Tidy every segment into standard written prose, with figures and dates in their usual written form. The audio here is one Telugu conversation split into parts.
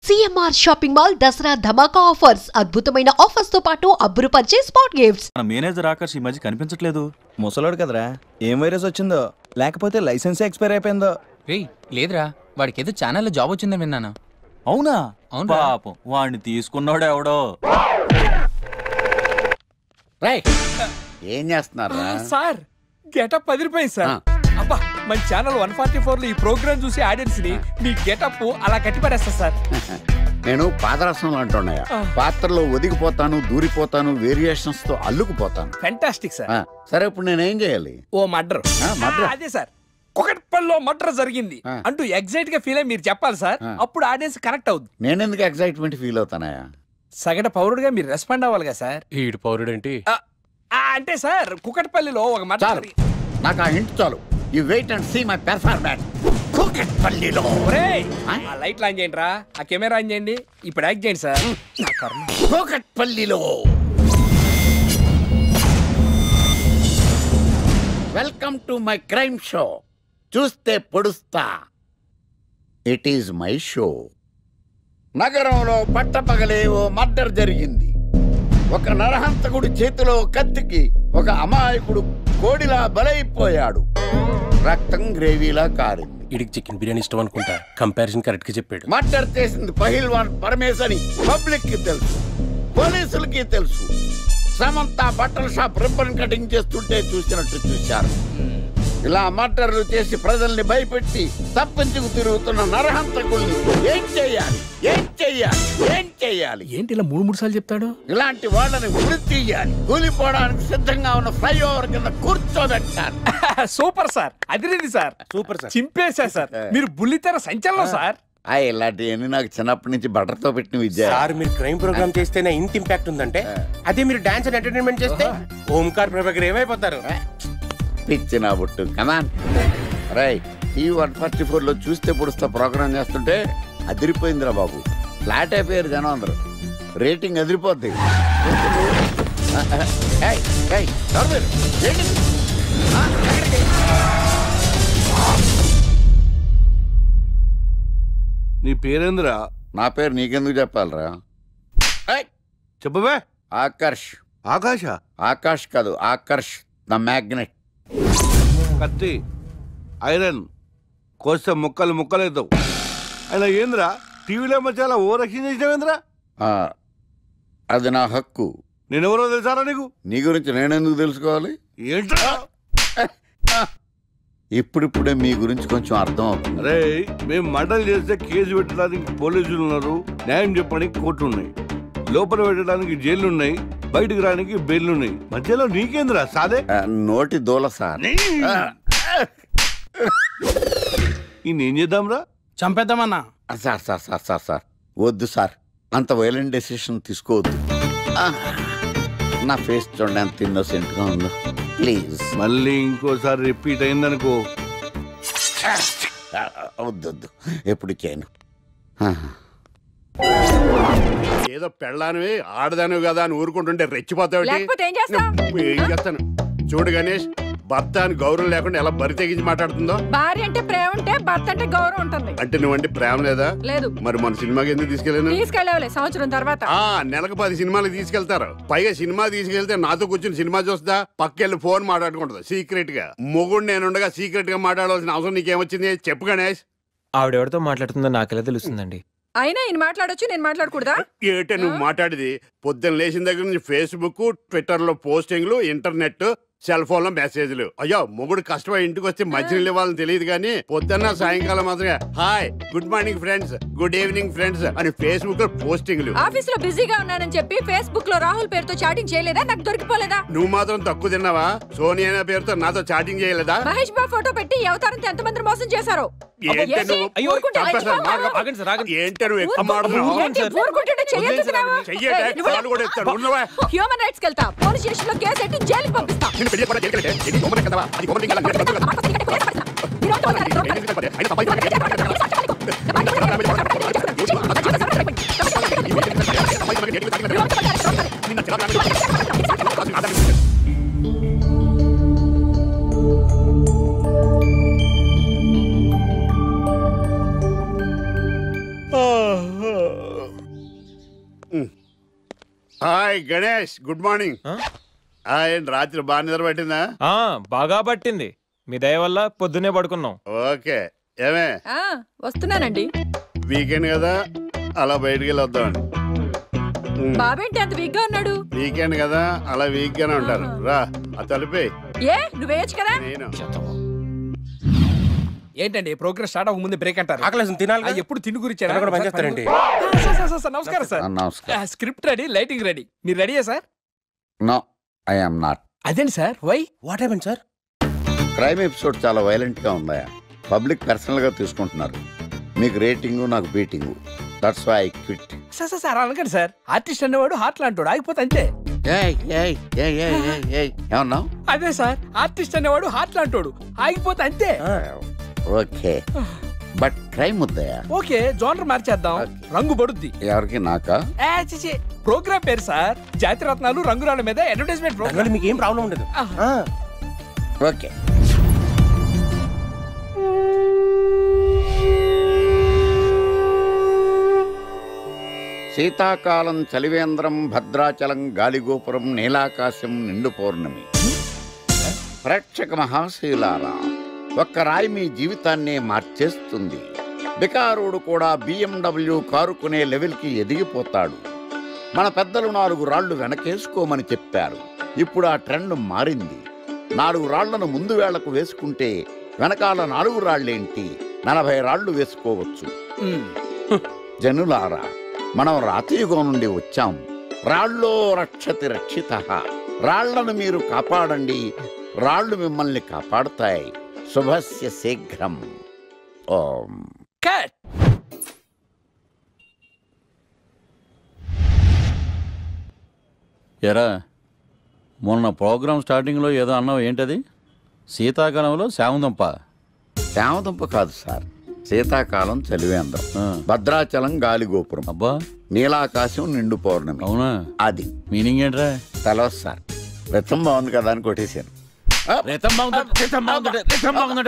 సిఎంఆర్ షాపింగ్ మాల్ దసరా ధమాకా ఆఫర్స్ అద్భుతమైన ఆఫర్స్ తో పాటు అబ్బురుపరిచే స్పాట్ గిఫ్ట్స్. మన మేనేజర్ ఆకర్ష్ ఈ మధ్య కనిపించట్లేదు. ముసలోడు కదరా, ఏం వైరస్ వచ్చిందో లేకపోతే లైసెన్స్ ఎక్స్పైర్ అయిపోయిందో. రేయ్ లేదురా, వాడికి ఏదో ఛానల్లో జాబ్ వచ్చిందని విన్నాను. అవునా? అవును పాపం వాడిని తీసుకున్నాడు ఎవడో. ఏం చేస్తున్నారు సార్? గెటప్ అదిరిపోయింది సార్. అబ్బా, మన ఛానల్ 144 లో ఈ ప్రోగ్రామ్ చూసి ఆడియన్స్ ని మీ గెటప్ అలా కట్టి పడేస్తా సార్. నేను పాదరసంలో అంటున్నాయా, పాత్రలో ఒదిగిపోతాను, దూరిపోతాను, వేరియేషన్స్ తో అల్లుకుపోతాను. Fantastic sir. సరే ఇప్పుడు నేనేం చేయాలి? ఓ మర్డర్. అదే సార్, కుకట్పల్లిలో మర్డర్ జరిగింది అంటూ ఎగ్జైట్ గా ఫీల్ అయ్యి మీరు చెప్పాలి సార్. అప్పుడు ఆడియన్స్ కనెక్ట్ అవుద్ది. నేనెందుకు ఎక్సైట్మెంట్ ఫీల్ అవుతానయా? సగటు పౌరుడుగా మీరు రెస్పాండ్ అవ్వాలి కదా సార్. ఈడు పౌరుడు ఏంటి అంటే సార్, కుకట్పల్లిలో ఒక మర్డర్. నాకు ఆ హింట్ చాలు. You wait and see my performance. కుకట్పల్లిలో ఆ లైట్ ఆన్ చేయండి రా, ఆ కెమెరా ఆన్ చేయండి. ఇప్పుడు యాక్ట్ చేయండి సార్. కుకట్పల్లిలో welcome to my crime show. చూస్తే పొడుస్తా. It is my show. నగరంలో పట్టపగలే ఓ మర్డర్ జరిగింది. ఒక నరహంతకుడు చేతిలో కత్తికి ఒక అమాయకుడు కోడిలా బలైపోయాడు. రక్తం గ్రేవీలా కారింది. ఇడికి చికెన్ బిర్యానీ ఇష్టం అనుకుంటా. కంపారిజన్ కరెక్ట్ గా చెప్పాడు. మర్డర్ చేసింది పహిల్వాన్ పరమేశ్ అని పబ్లిక్ కి తెలుసు, పోలీసులకి తెలుసు. సమంత బట్టల షాప్ రిబ్బన్ కటింగ్ చేస్తుంటే చూసినట్టు చూశారు. ఇలా మర్డర్లు చేసి ప్రజల్ని భయపెట్టి తప్పించుకు తిరుగుతున్న నరహంతకుల్ని ఏం చెయ్యాలి, ఏం చెయ్యాలి, ఏం చెయ్యాలి? ఏంటి ఇలా మూడు సార్లు చెప్తాడు? ఇలాంటి వాళ్ళని ఉరి తీయాలి. కూలిపోవడానికి సిద్ధంగా ఉన్న ఫ్లైఓవర్ కింద కూర్చోబెట్టాలి. సూపర్ సార్, అదిరింది సార్. సూపర్ సార్, చింపేశా సార్. మీరు బుల్లితెర సంచలనం సార్. ఇలాంటివన్నీ నాకు చిన్నప్పటి నుంచి బట్టర్తో పెట్టిన విద్య. సార్ మీరు క్రైమ్ ప్రోగ్రామ్ చేస్తేనే ఇంత ఇంపాక్ట్ ఉందంటే, అదే మీరు డాన్స్ అండ్ ఎంటర్టైన్మెంట్ చేస్తే ఓంకార్ ప్రభాకర్ ఏమైపోతారు? పిచ్చి నా బుట్టు. కమాన్ రై. ఈ 144 లో చూస్తే పొడుస్తా ప్రోగ్రామ్ చేస్తుంటే అదిరిపోయిందిరా బాబు. ఫ్లాట్ అయిపోయారు జనం అందరూ. రేటింగ్ అదిరిపోద్ది. నీ పేరేంద్రా? నా పేరు నీకెందుకు చెప్పాలరా? చెప్పవే. ఆకర్ష్. ఆకాశ? ఆకాష్ కాదు, ఆకర్ష్ ద మ్యాగ్నెట్. కత్తి, ఐరన్ కోస్తే ముక్కలు ముక్కలేద్దావు. అయినా ఏంద్రా టీవీలో మధ్య ఓ రక్షణ చేసినావేంద్రా? అది నా హక్కు. నేనెవరో తెలుసారా నీకు? నీ గురించి నేనెందుకు తెలుసుకోవాలి? ఏంట్రా? ఇప్పుడిప్పుడే మీ గురించి కొంచెం అర్థం అవుతుంది. అరే, మేము మర్డర్ చేస్తే కేసు పెట్టడానికి పోలీసులు ఉన్నారు, న్యాయం చెప్పడానికి కోర్టు ఉన్నాయి, లోపల పెట్టడానికి జైలు ఉన్నాయి, బయటకు రానికి బెయిల్ ఉన్నాయి. మధ్యలో నీకేంద్రా సాదే? నోటి దూల సార్. ఏం చేద్దాంరా? చంపేద్దామన్నా. Sir sir sir sir sir వద్దు సార్, అంత వైలెంట్ డెసిషన్ తీసుకోవద్దు. నా ఫేస్ చూడండి ఎంత ఇన్నోసెంట్ గా ఉందో. ప్లీజ్. మళ్ళీ ఇంకోసారి రిపీట్ అయిందనుకో. వద్దు, ఎప్పుడు చేయను. ఏదో పెళ్ళానివి ఆడదానివి కదా అని ఊరుకుంటుంటే రెచ్చిపోతావు. ఏం చేస్తాను చూడు గణేష్, భర్త అని గౌరవం లేకుండా ఎలా బరి తెగించి మాట్లాడుతుందో. భార్య అంటే ప్రేమ ఉంటే భర్త అంటే గౌరవం ఉంటుంది. అంటే నువ్వంటే ప్రేమ లేదా? లేదు. మరి మన సినిమాకి ఎందుకు తీసుకెళ్ళాలి? సంవత్సరం తర్వాత. నెలకు 10 సినిమాలకు తీసుకెళ్తారు. పైగా సినిమా తీసుకెళ్తే నాతో కూర్చుని సినిమా చూస్తా, పక్కెళ్ళి ఫోన్ మాట్లాడుకుంటుంది సీక్రెట్ గా. మొగుడు నేనుండగా సీక్రెట్ గా మాట్లాడాల్సిన అవసరం నీకేమొచ్చింది చెప్పు గణేష్. ఆవిడెవరితో మాట్లాడుతుందో నాకెలా తెలుస్తుందండి? అయినా ఈయన మాట్లాడొచ్చు, నేను మాట్లాడకూడదా? ఏటే నువ్వు మాట్లాడేది? పొద్దున్న లేచిన దగ్గర నుంచి ఫేస్బుక్, ట్విట్టర్ లో పోస్టింగ్లు, ఇంటర్నెట్, సెల్ ఫోన్ లో మెసేజ్లు. అయ్యో, మొగుడు కష్టమై ఇంటికి వస్తే మంచినీళ్ళు ఇవ్వాలని తెలియదు కానీ పొద్దున్న సాయంకాలం మాత్రమే hi, good morning friends, good evening friends అని ఫేస్బుక్ లో పోస్టింగ్లు. ఆఫీస్ లో బిజీగా ఉన్నానని చెప్పి ఫేస్బుక్ లో రాహుల్ పేరుతో చాటింగ్ చేయలేదా? నాకు దొరికిపోలేదా? నువ్వు మాత్రం తక్కువ తిన్నావా? సోనియా పేరుతో నాతో చాటింగ్ చేయలేదా? మహేష్ బాబు ఫోటో పెట్టి అవతారంతో ఎంతమంది మోసం చేశారు? ఏంటి నువ్వు ఎక్కువ మాట్లాడుతున్నావు? హ్యూమన్ రైట్స్ కెళ్తా, పోలీస్ స్టేషన్ లో కేసు పెట్టి జైలుకి పంపిస్తా. Hi Ganesh, good morning. ఏంటి రాత్రి బాగా నిద్ర పట్టిందా? బాగా పట్టింది. మీ దయ వల్ల పొద్దునే పడుకున్నాం. ఓకే. ఏమే వస్తున్నానండి. వీకెండ్ కదా, అలా బయటికి వెళ్ళి వద్దామని. బాబేంటి అంత వీక్ గా ఉన్నాడు? వీకెండ్ కదా, అలా వీక్ గానే ఉంటారు. రా, ఆ తలిపే. ఏ నువ్వేయచ్చు కదా. నేను ఏంటండి ప్రోగ్రెస్ స్టార్ట్ అవ్వక ముందు బ్రేక్ అంటారు? ఆకలేసం తినాలి. ఎప్పుడు తిండి గురించి పనిచేస్తారండి. నమస్కారం సార్. నమస్కారం. Script ready, lighting ready. మీరు రెడీయా sir? No, I am not. అదేంటి sir, why? What happened sir? Crime episode చాలా వైలెంట్ గా ఉందా? పబ్లిక్ పర్సనల్ గా తీసుకుంటున్నారు. మీకు రేటింగ్, నాకు beating. That's why I quit. Sir అనకండి సార్. ఆర్టిస్ట్ అనేవాడు హార్ట్ లాంటాడు, ఆగిపోతే అంతే. ఏమన్నా? అదే సార్, ఆర్టిస్ట్ అనేవాడు హార్ట్ లాంటాడు, ఆగిపోతే అంతే. ఓకే, బట్ క్రైమ్ వద్దయా? ఓకే, జోనర్ మార్చేద్దాం. రంగు పడుద్ది. ఎవరికి? నాకా? ప్రోగ్రామ్ పేరు సార్ జాతి రత్నాలు రంగురాళ్ళ మీద అడ్వర్టైజ్మెంట్ ప్రోగ్రామ్. మీకు ఏం ప్రాబ్లం ఉండదు. ఓకే. శీతాకాలం చలివేంద్రం, భద్రాచలం గాలిగోపురం, నీలాకాశం, నిండు పౌర్ణమి. ప్రేక్షక మహాశీలారా, ఒక్క రాయి మీ జీవితాన్నే మార్చేస్తుంది. బికారుడు కూడా BMW కారు కొనే లెవెల్కి ఎదిగిపోతాడు. మన పెద్దలు 4 రాళ్లు వెనకేసుకోమని చెప్పారు. ఇప్పుడు ఆ ట్రెండ్ మారింది. 4 రాళ్లను ముందు వేళ్లకు వేసుకుంటే వెనకాల 4 రాళ్లేంటి, 40 రాళ్లు వేసుకోవచ్చు. జనులారా, మనం రాతియుగం నుండి వచ్చాం. రాళ్ళో రక్షతి రక్షిత. రాళ్లను మీరు కాపాడండి, రాళ్లు మిమ్మల్ని కాపాడుతాయి. శుభస్య శీఘ్రం. ఓం. ఎరా, మొన్న ప్రోగ్రామ్ స్టార్టింగ్లో ఏదో అన్నావు, ఏంటది? శీతాకాలంలో శామదుంప. శామదుంప కాదు సార్, శీతాకాలం చలివేంద్రం, భద్రాచలం గాలిగోపురం, అబ్బా, నీలాకాశం, నిండు పౌర్ణమి. అవునా? అది మీనింగ్ ఏంట్రా? తెలవదు సార్. రతం బాగుంది కదా అని కొట్టేశాను.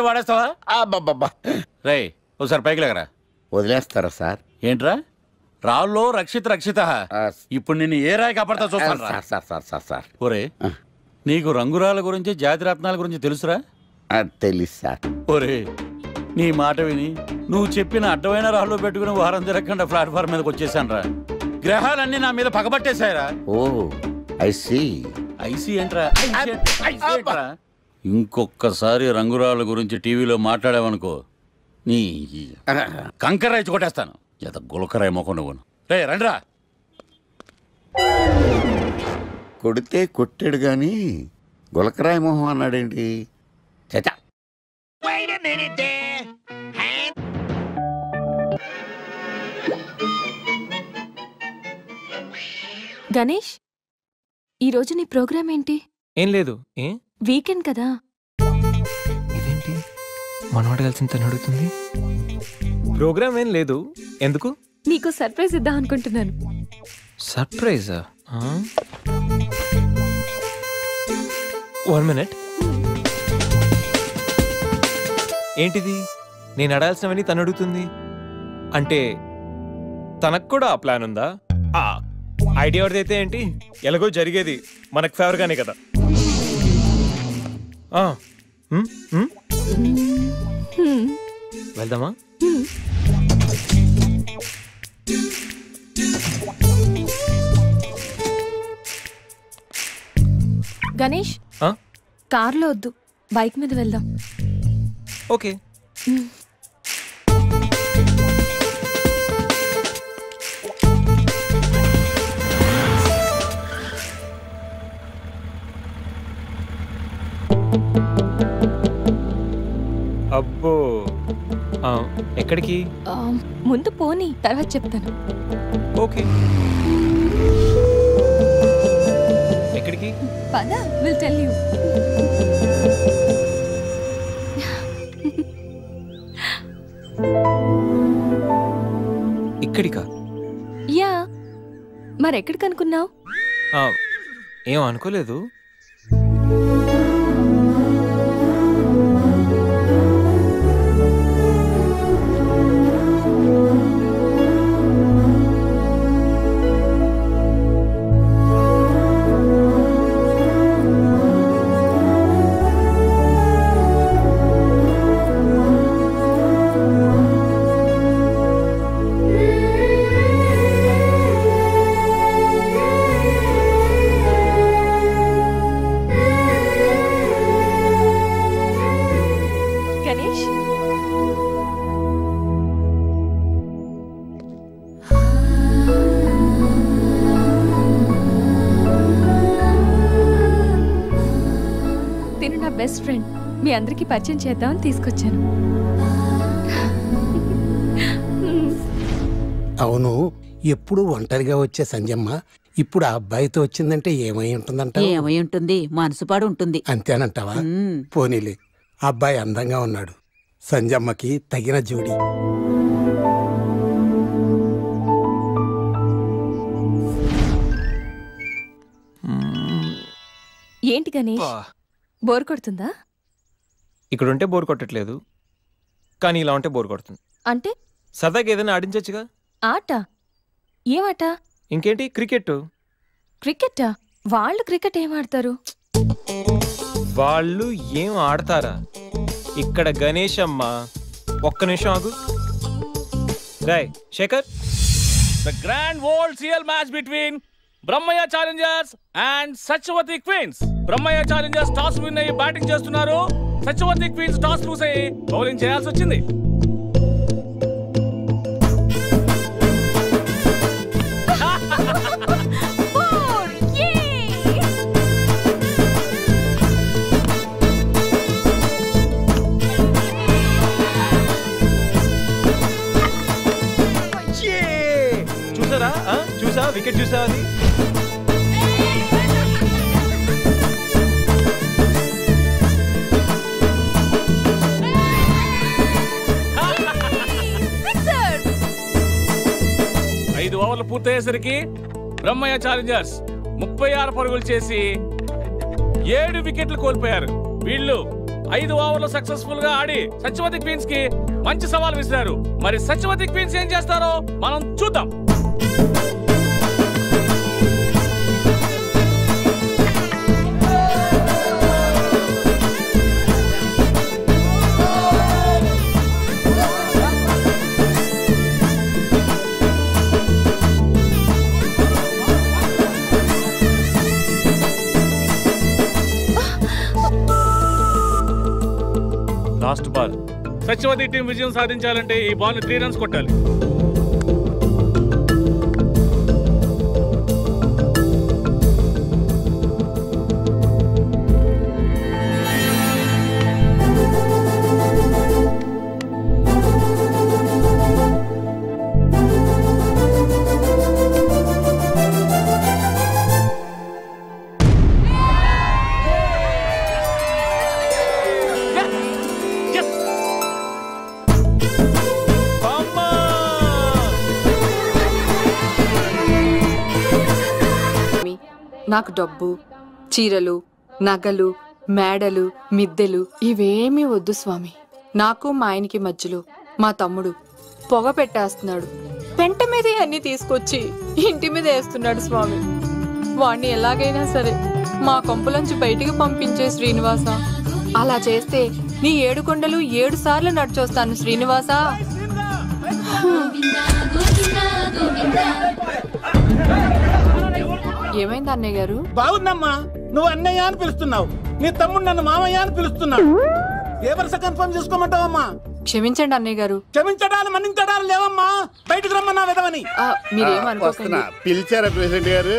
వాడేస్తావా? రే, ఒకసారి పైకి లేకరా. వదిలేస్తారా సార్? ఏంట్రా, రాళ్ళో రక్షిత. ఇప్పుడు నిన్ను ఏ రాయి కాపాడతా చూస్తాను. సార్ ఒరే, నీకు రంగురాల గురించి, జాతి రత్నాల గురించి తెలుసురా? తెలుసు సార్. ఒరే, నీ మాట విని నువ్వు చెప్పిన అడ్డమైన రాళ్ళు పెట్టుకుని వారం తిరగకుండా ప్లాట్ఫామ్ మీదకి వచ్చేసాను రా. గ్రహాలన్నీ నా మీద పగబట్టేశాయరా. ఓ, ఐసీ ఏంట్రా? ఇంకొక్కసారి రంగురాళ్ళ గురించి టీవీలో మాట్లాడావనుకో, నీ కంకర్రాయి కొట్టేస్తాను. ఎంత గులకరాయి మొక్క నువ్వును. రే రండిరా. కొడితే కొట్టాడు గాని గులకరాయి మొహం అన్నాడేంటి? చచా. గణేష్, ఈరోజు నీ ప్రోగ్రామ్ ఏంటి? ఏం లేదు. వీకెండ్ కదా. ఇదేంటి మనవాడు కలిసి తను అడుగుతుంది? ప్రోగ్రామ్ ఏం లేదు. ఎందుకు? నీకు సర్ప్రైజ్ ఇద్దాం అనుకుంటున్నాను. సర్ప్రైజా? 1 minute. ఏంటిది? నేను అడాల్సినవని తను అడుగుతుంది అంటే తనకు కూడా ఆ ప్లాన్ ఉందా? ఐడియా ఎవరిదైతే ఏంటి, ఎలాగో జరిగేది మనకు ఫేవర్ గానే కదా. వెళ్దామా? గణేష్, కార్లో వద్దు, బైక్ మీద వెళ్దాం. ఓకే. అబ్బో, ఎక్కడికి? ముందు పోనీ, తర్వాత చెప్తాను. ఓకే. ఎక్కడికి? పద, విల్ టెల్ యూ. ఇక్కడికా? యా, మరెక్కడికి అనుకున్నావు? ఏం అనుకోలేదు. Best friend. మీ అందరికి పరిచయం చేద్దామని తీసుకొచ్చాను. అవును, ఎప్పుడు ఒంటరిగా వచ్చే సంజమ్మ ఇప్పుడు ఆ అబ్బాయితో వచ్చిందంటే ఏమై ఉంటుందంట? ఏమై ఉంటుంది, మనసుపాడు ఉంటుంది. అంతేనంటావా? పోనీలే, అబ్బాయి అందంగా ఉన్నాడు, సంజమ్మకి తగిన జోడి. ఏంటి గణేష్, బోర్ కొడుతుందా? ఇక్కడ ఉంటే బోర్ కొట్టట్లేదు, కానీ ఇలా ఉంటే బోర్ కొడుతుంది. అంటే సరదాగా ఏదైనా ఆడించొచ్చుగా. ఆట? ఏమాట? ఇంకేంటి, క్రికెట్. క్రికెటా? వాళ్ళు క్రికెట్ ఏం ఆడతారు? వాళ్ళు ఏం ఆడతారా? ఇక్కడ గణేష్ అమ్మ, ఒక్క నిమిషం ఆగు. Rai Shekhar, The grand world CL match between Brahmaya Challengers and Sachwati Queens. Brahmaya Challengers toss win అయ్యి బ్యాటింగ్ చేస్తున్నారు. సత్యవతి క్వీన్స్ టాస్ లూజ్ అయ్యి బౌలింగ్ చేయాల్సి వచ్చింది. చూసారా? చూసా, వికెట్ చూసా అది. ఓవర్లు పూర్తయ్యేసరికి బ్రహ్మయ్య ఛాలెంజర్స్ 36 పరుగులు చేసి 7 వికెట్లు కోల్పోయారు. వీళ్ళు 5 ఓవర్లు సక్సెస్ఫుల్ గా ఆడి సత్యవతి క్వీన్స్ కి మంచి సవాల్ విసిరారు. మరి సత్యవతి క్వీన్స్ ఏం చేస్తారో మనం చూద్దాం. Last ball. సత్యవతి టీం విజయం సాధించాలంటే ఈ బాల్ 3 రన్స్ కొట్టాలి. నాకు డబ్బు, చీరలు, నగలు, మేడలు, మిద్దెలు ఇవేమీ వద్దు స్వామి. నాకు మా ఆయనకి మధ్యలో మా తమ్ముడు పొగ పెట్టేస్తున్నాడు. పెంట మీద అన్ని తీసుకొచ్చి ఇంటి మీద వేస్తున్నాడు స్వామి. వాణ్ణి ఎలాగైనా సరే మా కొంపలోంచి బయటికి పంపించే శ్రీనివాస. అలా చేస్తే నీ 7 కొండలు 7 సార్లు నడిచొస్తాను శ్రీనివాస. ఏమైంది అన్నయ్య గారు? బాగుందమ్మా, నువ్వు అన్నయ్య అని పిలుస్తున్నావు, నీ తమ్ముడు నన్ను మామయ్య అని పిలుస్తున్నాడు. ఏ వరుస కన్ఫర్మ్ చేసుకోమంటావమ్మా? క్షమించండి అన్నయ్య గారు. క్షమించడాలు మన్నించడాలు లేవమ్మా, బయటకు రమ్మన్నా విధవని. మీరేమనుకోకండి. పిలిచారా ప్రెసిడెంట్ గారు?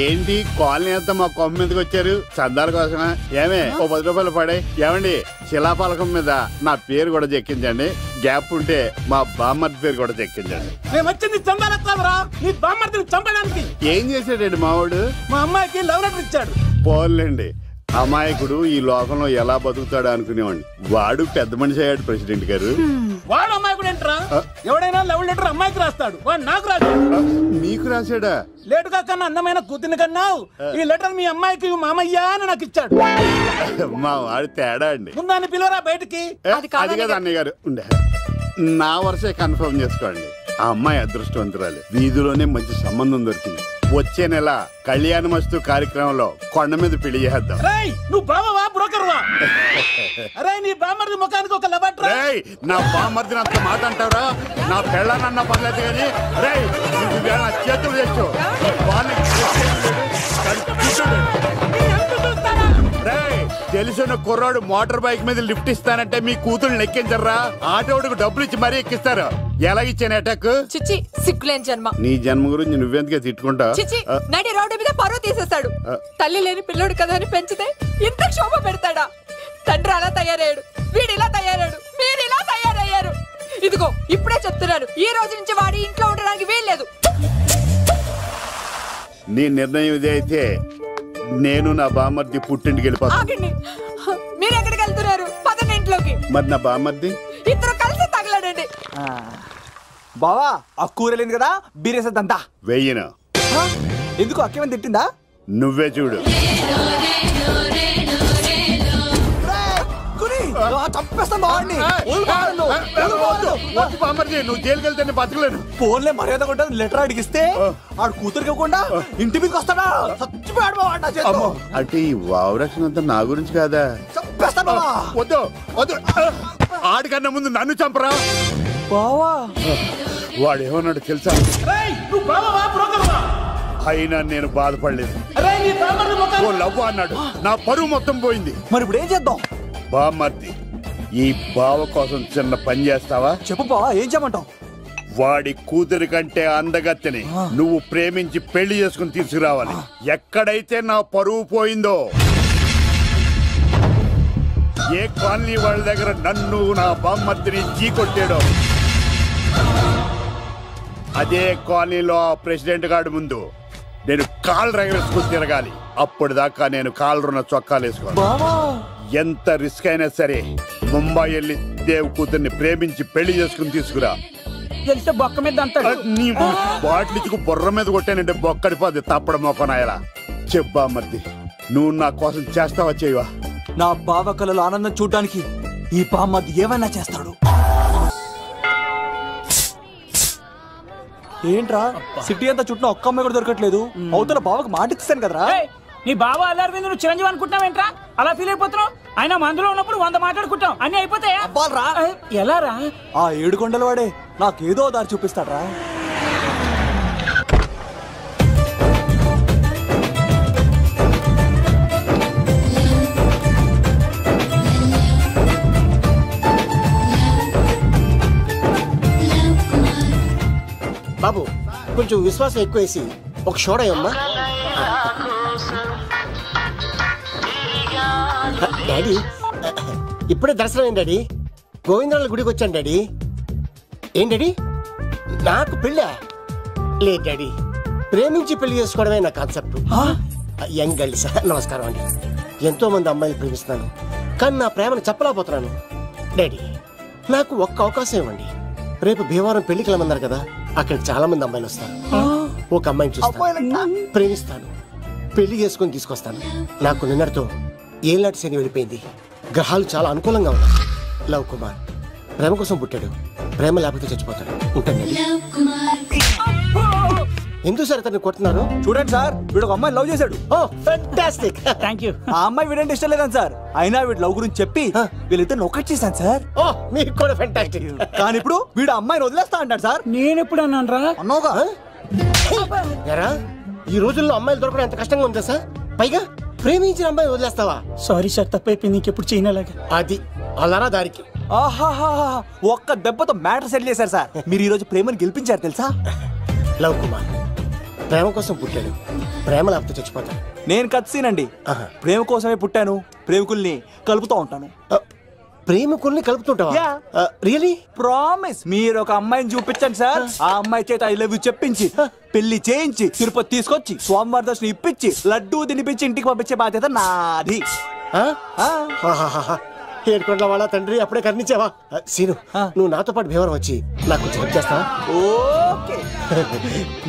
ఏంటి కాలనీ అంతా మా కొమ్మ మీదకి వచ్చారు? చందాల కోసమా? ఏమే ఓ 10 రూపాయలు పడే. ఏమండి, శిలాపలకం మీద నా పేరు కూడా చెక్కించండి. గ్యాప్ ఉంటే మా బామ్మర్ది పేరు కూడా చెక్కించండి. మేము వచ్చింది చందాలకు కాదురా, నీ బామ్మర్దిని చంపడానికి. ఏం చేశాడండి మావాడు? మా అమ్మాయికి లవ్ లెటర్ ఇచ్చాడు. పోన్లేండి, అమాయకుడు ఈ లోకంలో ఎలా బతుకుతాడు అనుకునేవాడిని. వాడు పెద్ద మనిషి అయ్యాడు ప్రెసిడెంట్ గారు. వాడు అమ్మాయికుడు ఏంట్రా? ఎవడైనా లవ్ లెటర్ అమ్మాయికి రాస్తాడు, వాడు నాకు రాశాడు. నీకు రాశాడా? లేటుగా కన్నా అందమైన కూతుని కన్నావు. ఈ లెటర్ మీ అమ్మాయికి మామయ్య అని నాకు ఇచ్చాడు. మా వాడు తేడా అండి. ముందాన్ని పిలవరా బయటికి. అది కదా అన్నయ్య గారు. ఉండే నా వరుసే కన్ఫర్మ్ చేసుకోండి. ఆ అమ్మాయి అదృష్టవంతురాలు. వీధిలోనే మంచి సంబంధం దొరికింది. వచ్చే నెల కళ్యాణమస్తు కార్యక్రమంలో కొండ మీద పెళ్లి చేద్దాం. నువ్వు బావవా బ్రోకర్వా? అరే నీ బామ్మర్ది ముఖానికి ఒక లబట్ రా. నా బామ్మర్దిని అంత మాట అంటారా? నా పెళ్ళనన్న పర్లేదు కానీ నా చేతులు తెచ్చు. తెలిసిన కుర్రాడు మోటార్ బైక్ మీద లిఫ్ట్ ఇస్తానంటే మీ కూతురు ఎక్కించరా? ఆటోడికి డబ్బులు ఇచ్చి మరీ ఎక్కిస్తారు. ఎలాగిచ్చాను అటాక్? చిచ్చి, సిగ్గులేని జన్మ. నీ జన్మ గురించి నువ్వెందుకే తిట్టుకుంటా? చిచ్చి, నడి రోడ్డు మీద పరువు తీసేస్తాడు. తల్లి లేని పిల్లోడు కదా అని పెంచితే ఇంత క్షోభ పెడతాడా? తండ్రి అలా తయారయ్యాడు, వీడు ఇలా తయారయ్యాడు, మీరు ఇలా తయారయ్యారు. ఇదిగో ఇప్పుడే చెప్తున్నాను, ఈ రోజు నుంచి వాడి ఇంట్లో ఉండడానికి వీల్లేదు. నీ నిర్ణయం ఇదే అయితే నేను నా బామ్మర్ది పుట్టింటికి వెళ్ళిపోతాను. ఆగండి, మీరు ఎక్కడికి వెళ్తున్నారు? పదండి ఇంట్లోకి. మరి నా బామ్మర్ది ఇద్దరు కలిసి తగలడండి. బావా ఆ కూర లేదు కదా, బీరేసేద్దంతా. వెయ్యను. ఎందుకు అక్కేమని తిట్టిందా? నువ్వే చూడు. నువ్వు జైలుకి వెళ్తే బతకలేను. ఫోన్లే మర్యాద ఉంటుంది. లెటర్ అడిగిస్తే ఆడు కూతురికి ఇవ్వకుండా ఇంటి మీదకి వస్తాడా? చచ్చిపోయాడు. అంటే ఈ వావరక్షణ అంతా నా గురించి కాదా? వద్దు వద్దు, ఆడికన్నా ముందు నన్ను చంపరా. వాడు ఏమన్నాడు తెలుసా? అయినా నేను బాధపడలేదు. ఓ లవ్ అన్నాడు, నా పరువు మొత్తం పోయింది. మరి ఇప్పుడు ఏం చేద్దాం? బామ్మర్ది, ఈ బావ కోసం చిన్న పని చేస్తావా? చెప్పు బావా, ఏం చేయమంటావు? వాడి కూతురి కంటే అందగత్తెని నువ్వు ప్రేమించి పెళ్లి చేసుకుని తీసుకురావాలి. ఎక్కడైతే నా పరువు పోయిందో, ఏ కాలనీ వాళ్ళ దగ్గర నన్ను నా బామ్మర్దిని చీకొట్టాడో, అదే కాలనీలో ఆ ప్రెసిడెంట్ గారి ముందు నేను కాళ్ళు రగరేసుకుని తిరగాలి. అప్పుడు దాకా నేను కాళ్ళున్న చొక్కాలు వేసుకోవాలి. ఎంత రిస్క్ అయినా సరే ముంబై వెళ్ళి దేవ్ కూతుర్ని ప్రేమించి పెళ్లి చేసుకుని తీసుకురా. తెలిస్తే బొక్క మీద అంటాడు. నీ బాటిలికి బుర్ర మీద కొట్టానంటే బొక్కడిపోద్ది తప్పడ మొక్కనాయలా. చెప్పా మర్ది, నువ్వు నా కోసం చేస్తావా చేయవా? నా బావ కళలో ఆనందం చూడడానికి ఈ బామ్మది ఏమైనా చేస్తాడు. ఏంట్రా సిటీ అంతా చుట్టూ ఒక్క అమ్మాయి కూడా దొరకట్లేదు. అవుతున్న బావకు మాట ఇస్తాను కదరా. నీ బావ అల్లరి మీద నువ్వు చిరంజీవి అనుకుంటున్నావేంట్రా? అలా ఫీల్ అయిపోతున్నావు. ఆయన మందులో ఉన్నప్పుడు 100 మాట్లాడుకుంటాం, అన్ని అయిపోతాయా? ఎలా రా? ఆ 7 కొండల వాడే నాకేదో దారి చూపిస్తాడ్రా. బాబు కొంచెం విశ్వాసం ఎక్కువేసి ఒక షోడయమ్మా. డాడీ ఇప్పుడే దర్శనం ఏంటి డాడీ? గోవిందరాల గుడికి వచ్చాను డాడీ. ఏం డాడీ నాకు పెళ్ళా? లేదు డాడీ, ప్రేమించి పెళ్లి చేసుకోవడమే నా కాన్సెప్ట్. యంగ్ గర్ల్స్ నమస్కారం అండి. ఎంతో మంది అమ్మాయిలు ప్రేమిస్తున్నాను, కానీ నా ప్రేమను చెప్పలేకపోతున్నాను. డాడీ నాకు ఒక్క అవకాశం ఇవ్వండి. రేపు భీమవరం పెళ్లికి వెళ్ళమన్నారు కదా, అక్కడికి చాలా మంది అమ్మాయిలు వస్తారు. ఒక అమ్మాయిని చూస్తాను, ప్రేమిస్తాను, పెళ్లి చేసుకుని తీసుకొస్తాను. నాకు నిన్నటితో ఏళ్ళనాటి శని వెళ్ళిపోయింది. గ్రహాలు చాలా అనుకూలంగా ఉన్నాయి. లవ్ కుమార్ ప్రేమ కోసం పుట్టాడు, ప్రేమ లేకపోతే చచ్చిపోతాడు. ఉంటానండి. ఎందుకు సార్ అతన్ని కొడుతున్నారు? చూడండి సార్, వీడు ఒక అమ్మాయి లవ్ చేశాడు. Oh fantastic, thank you. ఆ అమ్మాయి వీడంటే ఇష్టం లేదని సార్, అయినా వీడు లవ్ గురించి చెప్పి వీళ్ళిద్దరు ఒకటి చేశాను సార్. ఓ మీకు కూడా ఫెంటాస్టిక్. కానీ ఇప్పుడు వీడు అమ్మాయిని వదిలేస్తా అంటాడు సార్. నేను ఎప్పుడు అన్నాను రా? అన్నావుగా. ఈ రోజుల్లో అమ్మాయిలు దొరకడం ఎంత కష్టంగా ఉందా సార్? పైగా ప్రేమించిన అమ్మాయి వదిలేస్తావా? సారీ సార్, తప్పైపోయింది. ఇంకెప్పుడు చేయనలాగా. అది అలారా దారికి. ఆహాహా, ఒక్క దెబ్బతో మ్యాటర్ సెటిల్ చేశారు సార్. మీరు ఈ రోజు ప్రేమను గెలిపించారు తెలుసా? లవ్ కుమార్ ప్రేమ కోసం పుట్టాడు, ప్రేమ లేకపోతే చచ్చిపోతాడు. నేను కత్సీనండి. ప్రేమ కోసమే పుట్టాను, ప్రేమికుల్ని కలుపుతూ ఉంటాను. ప్రేమికుల్ని కలుపుతుంటావా? రియలీ? ప్రామిస్. మీరు ఒక అమ్మాయిని చూపించండి సార్, ఆ అమ్మాయి చేత ఐ లవ్ యూ చెప్పించి పెళ్లి చేయించి తిరుపతి తీసుకొచ్చి స్వామివారి దర్శనం ఇప్పించి లడ్డూ తినిపించి ఇంటికి పంపించే బాధ్యత నాది. ఏడుకొండల వాళ్ళ తండ్రి అప్పుడే కర్ణించావా? సీను, నువ్వు నాతో పాటు భీమవరం వచ్చి నాకు కొంచెం హెల్ప్ చేస్తావా? ఓకే,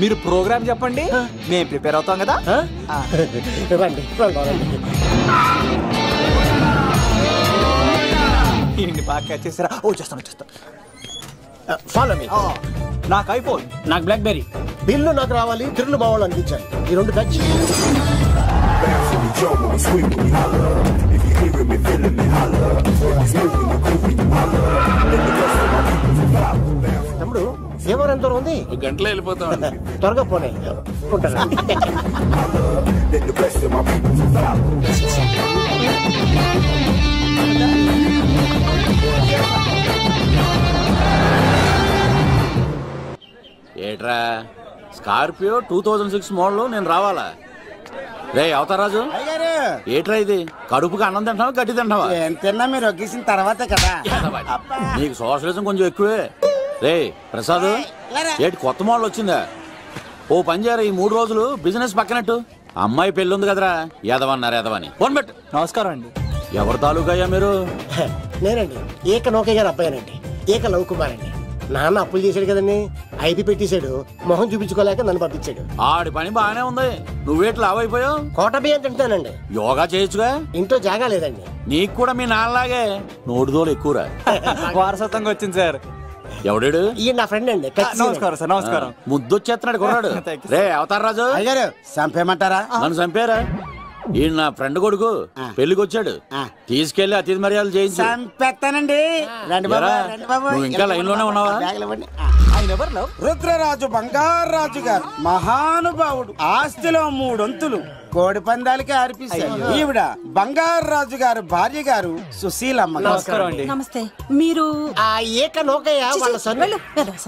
మీరు ప్రోగ్రామ్ చెప్పండి, మేము ప్రిపేర్ అవుతాం కదా. రండి రండి. బాగా క్యాచ్ చేస్తారా? ఓ చేస్తాను. Follow me. నాకు ఐఫోన్, నాకు బ్లాక్ బెర్రీ. బిల్లు నాకు రావాలి, తిరులు మా వాళ్ళు అందించాలి. ఈ రెండు బ్యాచ్. తమ్ముడు భీమవరం ఎంత దూరం ఉంది? 1 గంటలో వెళ్ళిపోతాం. త్వరగా పోనీ. ఉంటాను. ఏట్రా స్కార్పియో 2006 మోడల్ నేను రావాలా? రే అవతారాజు, ఏట్రా ఇది కడుపుకి అన్నం తింటావా గట్టి తింటావా? ఏం తిన్నా మీరు ఒగ్గేసిన తర్వాతే కదా. నీకు సోషలిజం కొంచెం ఎక్కువే. రే ప్రసాద్, ఏటి కొత్త మోడల్ వచ్చిందా? ఓ పని చేయరా, ఈ 3 రోజులు బిజినెస్ పక్కనట్టు. అమ్మాయి పెళ్ళి ఉంది కదరా, ఎదవన్నారు ఎదవని. ఫోన్ పెట్టు. నమస్కారం అండి. ఎవరి తాలూకయ్యా మీరు? నేనండి ఏక నౌకయ్య గారు అబ్బాయినండి, ఏక లవ్ కుమార్ అండి. నాన్న అప్పులు చేశాడు కదండి, ఐపీ పెట్టేశాడు, మొహం చూపించుకోలేక నన్ను పంపించాడు. ఆడి పని బాగానే ఉంది, నువ్వేటి లావైపోయావు? కోట బియ్యం తింటానండి. యోగా చేయొచ్చుగా? ఇంట్లో జాగా లేదండి. నీకు కూడా మీ నాన్నలాగే నోటిదోలు ఎక్కువరా. వారసత్వంగా వచ్చింది సార్. ఎవడాడు? ఈయన నా ఫ్రెండ్ అండి. నమస్కారం సార్. నమస్కారం. ముద్దొచ్చేస్తున్నాడు కుర్రాడు. రే అవతార్ రాజు, అయ్యారు చంపేయమంటారా? నన్ను చంపారా? ఈయన నా ఫ్రెండ్ కొడుకు పెళ్లికి వచ్చాడు, తీసుకెళ్లి అతిథి మర్యాదలు చేయించు. చంపేస్తానండి. రండి బాబు, రండి బాబు. నువ్వు ఇంకా లైన్ లోనే ఉన్నావా? రుద్రరాజు బంగారాజు గారు మహానుభావుడు, ఆస్తిలో 3 వంతులు కోడి పందాలకి అర్పిస్తారు. ఈవిడ బంగారాజు గారు భార్య గారు సుశీలమ్మ. నమస్కారం అండి. నమస్తే. మీరు ఆ ఏక నౌకయ్య వాళ్ళ సన్.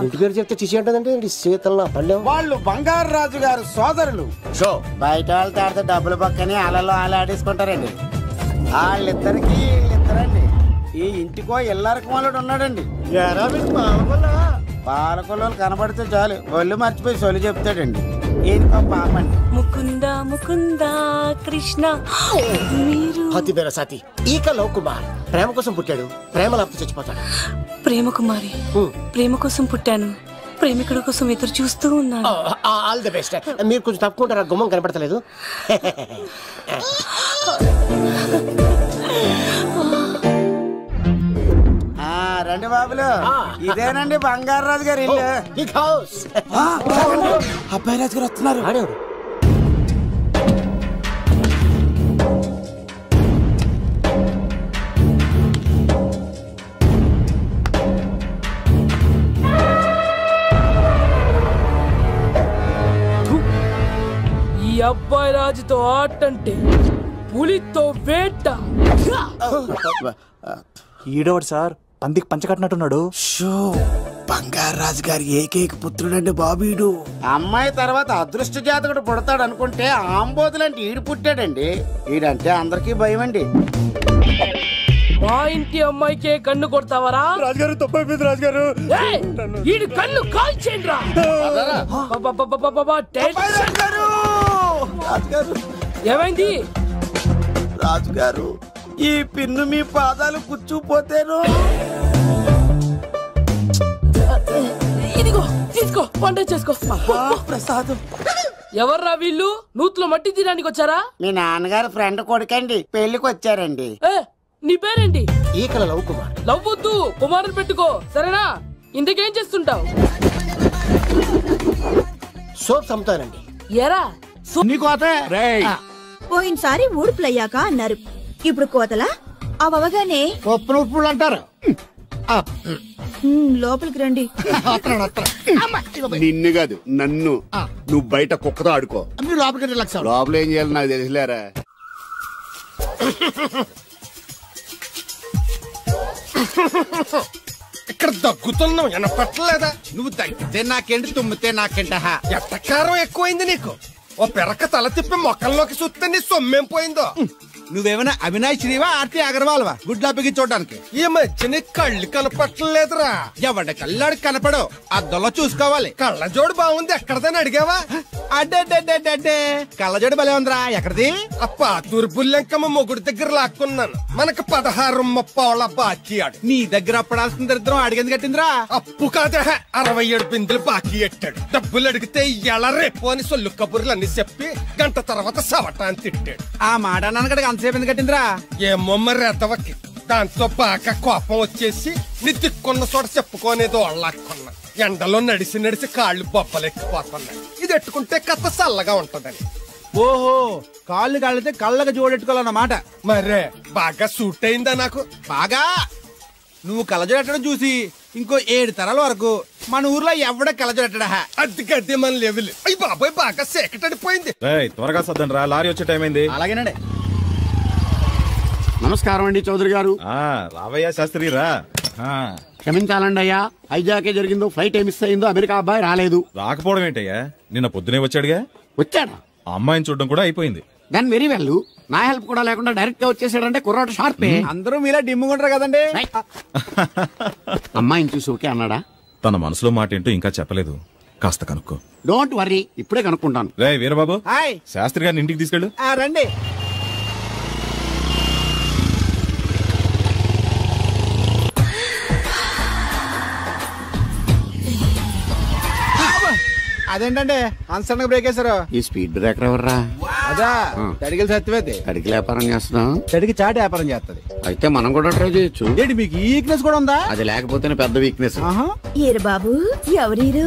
ఇంటి పేరు చెప్తే చిచి అంటుందంటే శీతల పల్లెం. వాళ్ళు బంగారాజు గారు సోదరులు. షో బయట వాళ్ళతో ఆడితే డబ్బులు పక్కనే అలలో ఆలాడేసుకుంటారండి. వాళ్ళిద్దరికి వీళ్ళిద్దరండి. ఈ ఇంటికో ఇల్లరకం వాళ్ళడు ఉన్నాడండి. పాలకొల్లు కనబడితే చాలు ఒళ్ళు మర్చిపోయి సొలి చెప్తాడండి. ఈయనకో పాపండి. ముకుంద ముకుంద కృష్ణ. మీరు హతి బేర సాతి ఈక లవ్ కుమార్ ప్రేమ కోసం పుట్టాడు, ప్రేమ లేకపోతే చచ్చిపోతాడు. ప్రేమ కుమారి, ప్రేమ కోసం పుట్టాను, ప్రేమికుడు కోసం ఎదురు చూస్తూ ఉన్నాను. All the best. మీరు కొంచెం తప్పుకుంటారా, గుమ్మం కనపడతలేదు. రండి బాబులు, ఇదేనండి బంగారాజు గారు ఇల్లు. అబ్బాయి రాజు గారు వస్తున్నారు. ఈ అబ్బాయి రాజుతో ఆటంటే పులితో వేట. ఈడోడు సార్, పందికి పంచకట్టినట్టున్నాడు. బంగారాజు గారి ఏకైక పుత్రుడండి బాబీడు. అమ్మాయి తర్వాత అదృష్ట జాతకుడు పుడతాడు అనుకుంటే ఆంబోతులంటే ఈడు పుట్టాడండి. ఈడంటే అందరికీ భయం అండి. మా ఇంటి అమ్మాయికే కన్ను కొడతావరా? రాజుగారు తప్పైపోయింది రాజుగారు. ఈడు కన్ను కాల్చేయండిరా. ఏమైంది రాజుగారు? ఈ పిన్ను మీ పాదాలు కూర్చుపోతేను. ఇదిగో తీసుకో, వంట చేసుకో. ప్రసాదం. ఎవర్రా వీళ్ళు? నూతులో మట్టి తీయడానికి వచ్చారా? మీ నాన్నగారు ఫ్రెండ్ కొడుకండి, పెళ్లికి వచ్చారండి. నీ పేరేంటి? ఈకల లవ్ కుమార్. లవ్ వద్దు, కుమారుని పెట్టుకో సరేనా? ఇంతకేం చేస్తుంటావు? సోప్స్ అమ్ముతానండి. ఎరా పోయినసారి ఊడుపులయ్యాక అన్నారు, ఇప్పుడు కోతలా? అవగానే ఉప్పులు అంటారు. లోపలికి రండి. నిన్ను కాదు నన్ను. నువ్వు బయట కుక్కతో ఆడుకో. లోపల ఏం చేయాలి నాకు తెలిసిలేరా. ఇక్కడ దగ్గుతున్నావు వినపట్టలేదా? నువ్వు తగ్గితే నాకేంటి, తుమ్మితే నాకేంట. ఎట్టకారం ఎక్కువైంది నీకు. ఓ పెరక తల తిప్పి మొక్కల్లోకి చూస్తే నీ సొమ్మేం పోయిందో. నువ్వేమైనా అవినాష్ శ్రీవా, ఆర్తి అగర్వాల్వా గుడ్లా చూడడానికి? ఈ మధ్య నీ కళ్ళు కనపట్టలేదురా. ఎవడ కళ్ళాడు కనపడవు, అద్దంలో చూసుకోవాలి. కళ్ళజోడు బాగుంది, ఎక్కడదని అడిగావా? అడ్డే కళ్ళజోడు భలే ఉందిరా. ఎక్కడిది? అప్ప తూర్పుల్లెంకమ్మ మొగుడి దగ్గర లాక్కున్నాను. మనకు 16 బాకీ ఆడు. నీ దగ్గర అప్పడాల్సిన దరిద్రం అడిగింది కట్టిందిరా. అప్పు కాదే, 67 బిందులు బాకీ ఎట్టాడు. డబ్బులు అడిగితే ఎలా రేపు అని సొల్లు కబుర్లు అన్ని చెప్పి గంట తర్వాత సవటాన్ని తిట్టాడు. ఆ మాట నాన్నగడికి అంతసేపు ఎందుకు కట్టిందిరా? ఏమో మరి ఎదవకి. దాంతో బాగా కోపం వచ్చేసి నీ దిక్కున్న చోట చెప్పుకోనేదో వాళ్ళకున్నా. ఎండలో నడిసి నడిసి కాళ్ళు బొబ్బలెక్కిపోతున్నాయి. ఇది ఎట్టుకుంటే కథ చల్లగా ఉంటదని. ఓహో, కాళ్ళు కాళ్ళతే కళ్ళగా జోడెట్టుకోవాలన్నమాట. మరే బాగా సూట్ అయిందా నాకు? బాగా. నువ్వు కళ్ళజోడెట్టడం చూసి ఇంకో 7 తరాల వరకు మన ఊర్లో ఎవడ కళ్ళజోడెట్టడా. అది గడ్డి మన లెవెల్. అయ్యి బాబాయ్ బాగా సేకటడిపోయింది. త్వరగా సర్దండి రా, లారీ వచ్చే టైం అయింది. అలాగేనండి. నమస్కారం అండి చౌదరి గారు. రావయ్యా శాస్త్రి రా. క్షమించాలండి అయ్యా, హైజాకే జరిగిందో, ఫ్లైట్ మిస్ అయిందో, అమెరికా అబ్బాయి రాలేదు. రాకపోవడం ఏంటయ్యా, నిన్న పొద్దునే వచ్చాడుగా. వచ్చాడా? అమ్మాయిని చూడడం కూడా అయిపోయింది. దాని వెరీ వెల్. నా హెల్ప్ కూడా లేకుండా డైరెక్ట్ గా వచ్చేసాడంటే కుర్రాడు షార్పే. అందరూ మీలా డిమ్ముకుంటారు కదండి. అమ్మాయిని చూసి ఓకే అన్నాడా? తన మనసులో మాట ఏంటో ఇంకా చెప్పలేదు, కాస్త కనుక్కో. డోంట్ వర్రీ, ఇప్పుడే కనుక్కుంటాను. రే వీరబాబు, హాయ్. శాస్త్రి గారిని ఇంటికి తీసుకెళ్ళు. రండి. అదేంటండి అన్సడన్ బ్రేక్ వేశారు? ఈ స్పీడ్ బ్రేకర్ ఎవర్రా? అదా తడిగిలి సత్యవేది. తడికి వ్యాపారం చేస్తున్నాం, తడికి చాటి వ్యాపారం చేస్తుంది. అయితే మనం కూడా ట్రై చేయొచ్చు. ఏంటి మీకు ఈ వీక్నెస్ కూడా ఉందా? అది లేకపోతేనే పెద్ద వీక్నెస్. ఈరు బాబు ఎవరీరు?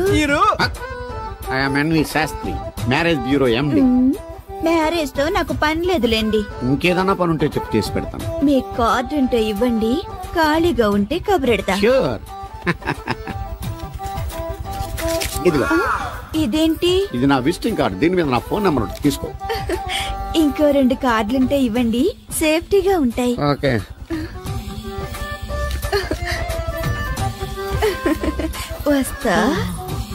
Shastri, marriage bureau MD. Marriage తో నాకు పని లేదులేండి. ఇంకేదన్నా పని ఉంటే చెప్పి చేసి పెడతాను. మీ కార్డు ఉంటే ఇవ్వండి, ఖాళీగా ఉంటే కబురెడతా. ష్యూర్. ఇదిగో. ఇదేంటి? ఇది నా విజిటింగ్ కార్డు, దీని మీద నా ఫోన్ నెంబర్ ఉంటుంది, తీసుకో. ఇంకో 2 కార్డులుంటే ఇవ్వండి, సేఫ్టీగా ఉంటాయి. ఓకే. వస్తా.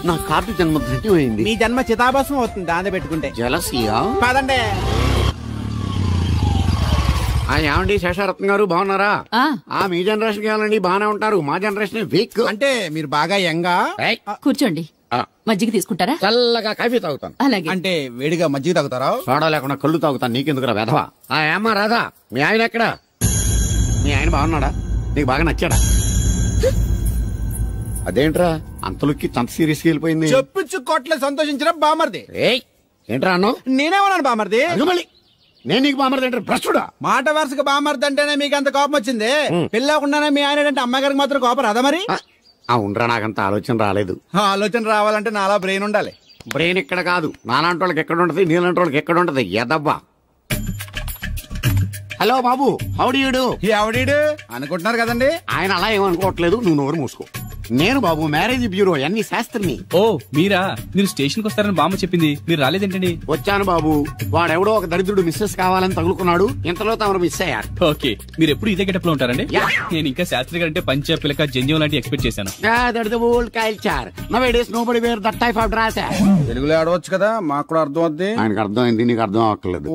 నా కార్డు జన్మ ధన్యమైంది. మీ జన్మ చితాభాసం అవుతుంది దాన్ని పెట్టుకుంటే. జలసియా? కాదండి. ఏమండి శేషారత్న గారు, బాగున్నారా? మీ జనరేషన్ కావాలండి, బాగానే ఉంటారు. మా జనరేషన్ వీక్. అంటే మీరు బాగా యంగా. కూర్చోండి, మజ్జిగ తీసుకుంటారా? చల్లగా కాఫీ తాగుతాను. అలాగే. అంటే వేడిగా మజ్జిగ తాగుతారా? సోడా లేకుండా కళ్ళు తాగుతాను. నీకెందుకురా వెధవా? ఏమ్మా రాధా, మీ ఆయన ఎక్కడా? మీ ఆయన బాగున్నాడా? నీకు బాగా నచ్చాడా? అదేంట్రా అంతలోకి అంత సీరియస్ గా వెళ్ళిపోయింది? చెప్పించు కొట్ల సంతోషించిన బామర్ది. ఏంట్రా అన్నావు? నేనేమన్నాను బామర్ది? నేను నీకు బామర్ది అంటే భ్రష్టుడా? మాట వరుసగా బామర్ది అంటేనే మీకు అంత కోపం వచ్చింది. పెళ్ళకుండానే మీ ఆయన అంటే అమ్మగారికి మాత్రం కోపం రాదా మరి? అవునరా, నాకంత ఆలోచన రాలేదు. ఆలోచన రావాలంటే నాలా బ్రెయిన్ ఉండాలి. బ్రెయిన్ ఇక్కడ కాదు, నాలాంటి వాళ్ళకి ఎక్కడ ఉంటది, నీలాంటి వాళ్ళకి ఎక్కడ ఉంటది. ఎదవ్వా. హలో బాబు, హౌడీయుడు. ఎవడీడు అనుకుంటున్నారు కదండి. ఆయన అలా ఏమనుకోవట్లేదు, నువ్వు నోరు మూసుకో. నేను బాబు మ్యారేజ్ బ్యూరో ఎన్ని శాస్త్రిని. ఓ మీరా? మీరు స్టేషన్ కి వస్తారని బామ్మ చెప్పింది, మీరు రాలేదేంటండి? వచ్చాను బాబు, వాడెవడో ఒక దరిద్రుడు మిస్సెస్ కావాలని తగులుకున్నాడు, ఇంతలో తమరు మిస్ అయ్యారు. ఓకే, మీరు ఎప్పుడు ఇదే గెటప్ లో ఉంటారండి? నేను ఇంకా శాస్త్రి గారు అంటే పంచ పిలక జంజం లాంటి ఎక్స్పెక్ట్ చేశాను. తెలుగులో ఆడవచ్చు కదా, మాకు కూడా అర్థం అవుద్ది. ఆయనకు అర్థం అయింది, నీకు అర్థం అవ్వట్లేదు.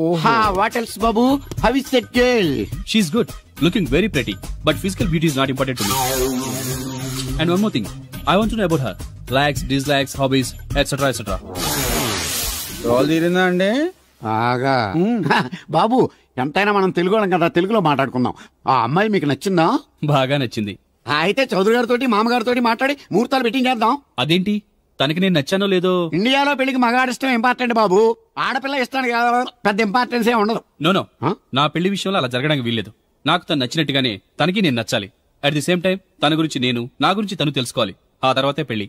What else Babu? How is that girl? She is good, looking very pretty, but physical beauty is not important to me. And one more thing, I want to know about her likes, dislikes, hobbies, etc. etc. Role తీరిందా అండి? బాగా. బాబు ఎంతైనా మనం తెలుగు వాళ్ళం కదా, తెలుగులో మాట్లాడుకుందాం. ఆ అమ్మాయి మీకు నచ్చిందా? బాగా నచ్చింది. అయితే చౌదరి గారితో మామగారితో మాట్లాడి ముహూర్తాలు పెట్టింగ్ చేద్దాం. అదేంటి, తనకి నేను నచ్చానో లేదో? ఇండియాలో పెళ్లికి మగాడి ఇష్టం ఇంపార్టెంట్ బాబు, ఆడపిల్ల ఇష్టానికి పెద్ద ఇంపార్టెన్స్ ఏ ఉండదు. నో, నా పెళ్లి విషయంలో అలా జరగడానికి వీల్లేదు. నాకు తను నచ్చినట్టుగానే తనకి నేను నచ్చాలి. అట్ ది సేమ్ టైం తన గురించి నేను, నా గురించి తను తెలుసుకోవాలి. ఆ తర్వాతే పెళ్లి.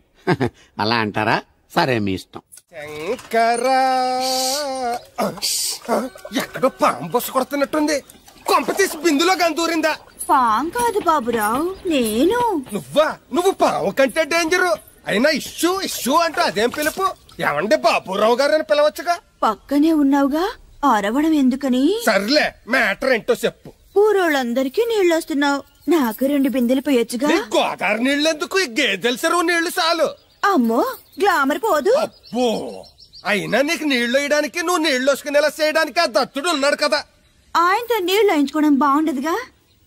అలా అంటారా? సరే, మీ ఇష్టం. ఎక్కడో పాము బొస్సు కొడుతున్నట్టుంది. కొంప తీసి బిందులో గంతూరిందా? పాం కాదు బాబురావు, నేను. నువ్వు పాము కంటే డేంజరు. అయినా ఇష్యూ ఇష్యూ అంటూ అదేం పిలుపు? ఎవండి బాబురావు గారు అని పిలవచ్చుగా. పక్కనే ఉన్నావుగా, అరవడం ఎందుకని? సర్లే, మ్యాటర్ ఏంటో చెప్పు. ఊరోళ్ళందరికీ నీళ్ళు వస్తున్నావు, నాకు 2 బిందెలు పోయొచ్చుగా. గోదావరి నీళ్ళు ఎందుకు? ఈ గేదెల చెరువు నీళ్లు చాలు. అమ్మో, గ్లామర్ పోదు. అబ్బో, అయినా నీకు నీళ్లు వేయడానికి, నువ్వు నీళ్లు వసుకునేలా చేయడానికి ఆ దత్తుడు ఉన్నాడు కదా. ఆయనతో నీళ్లు వేయించుకోవడం బాగుండదుగా.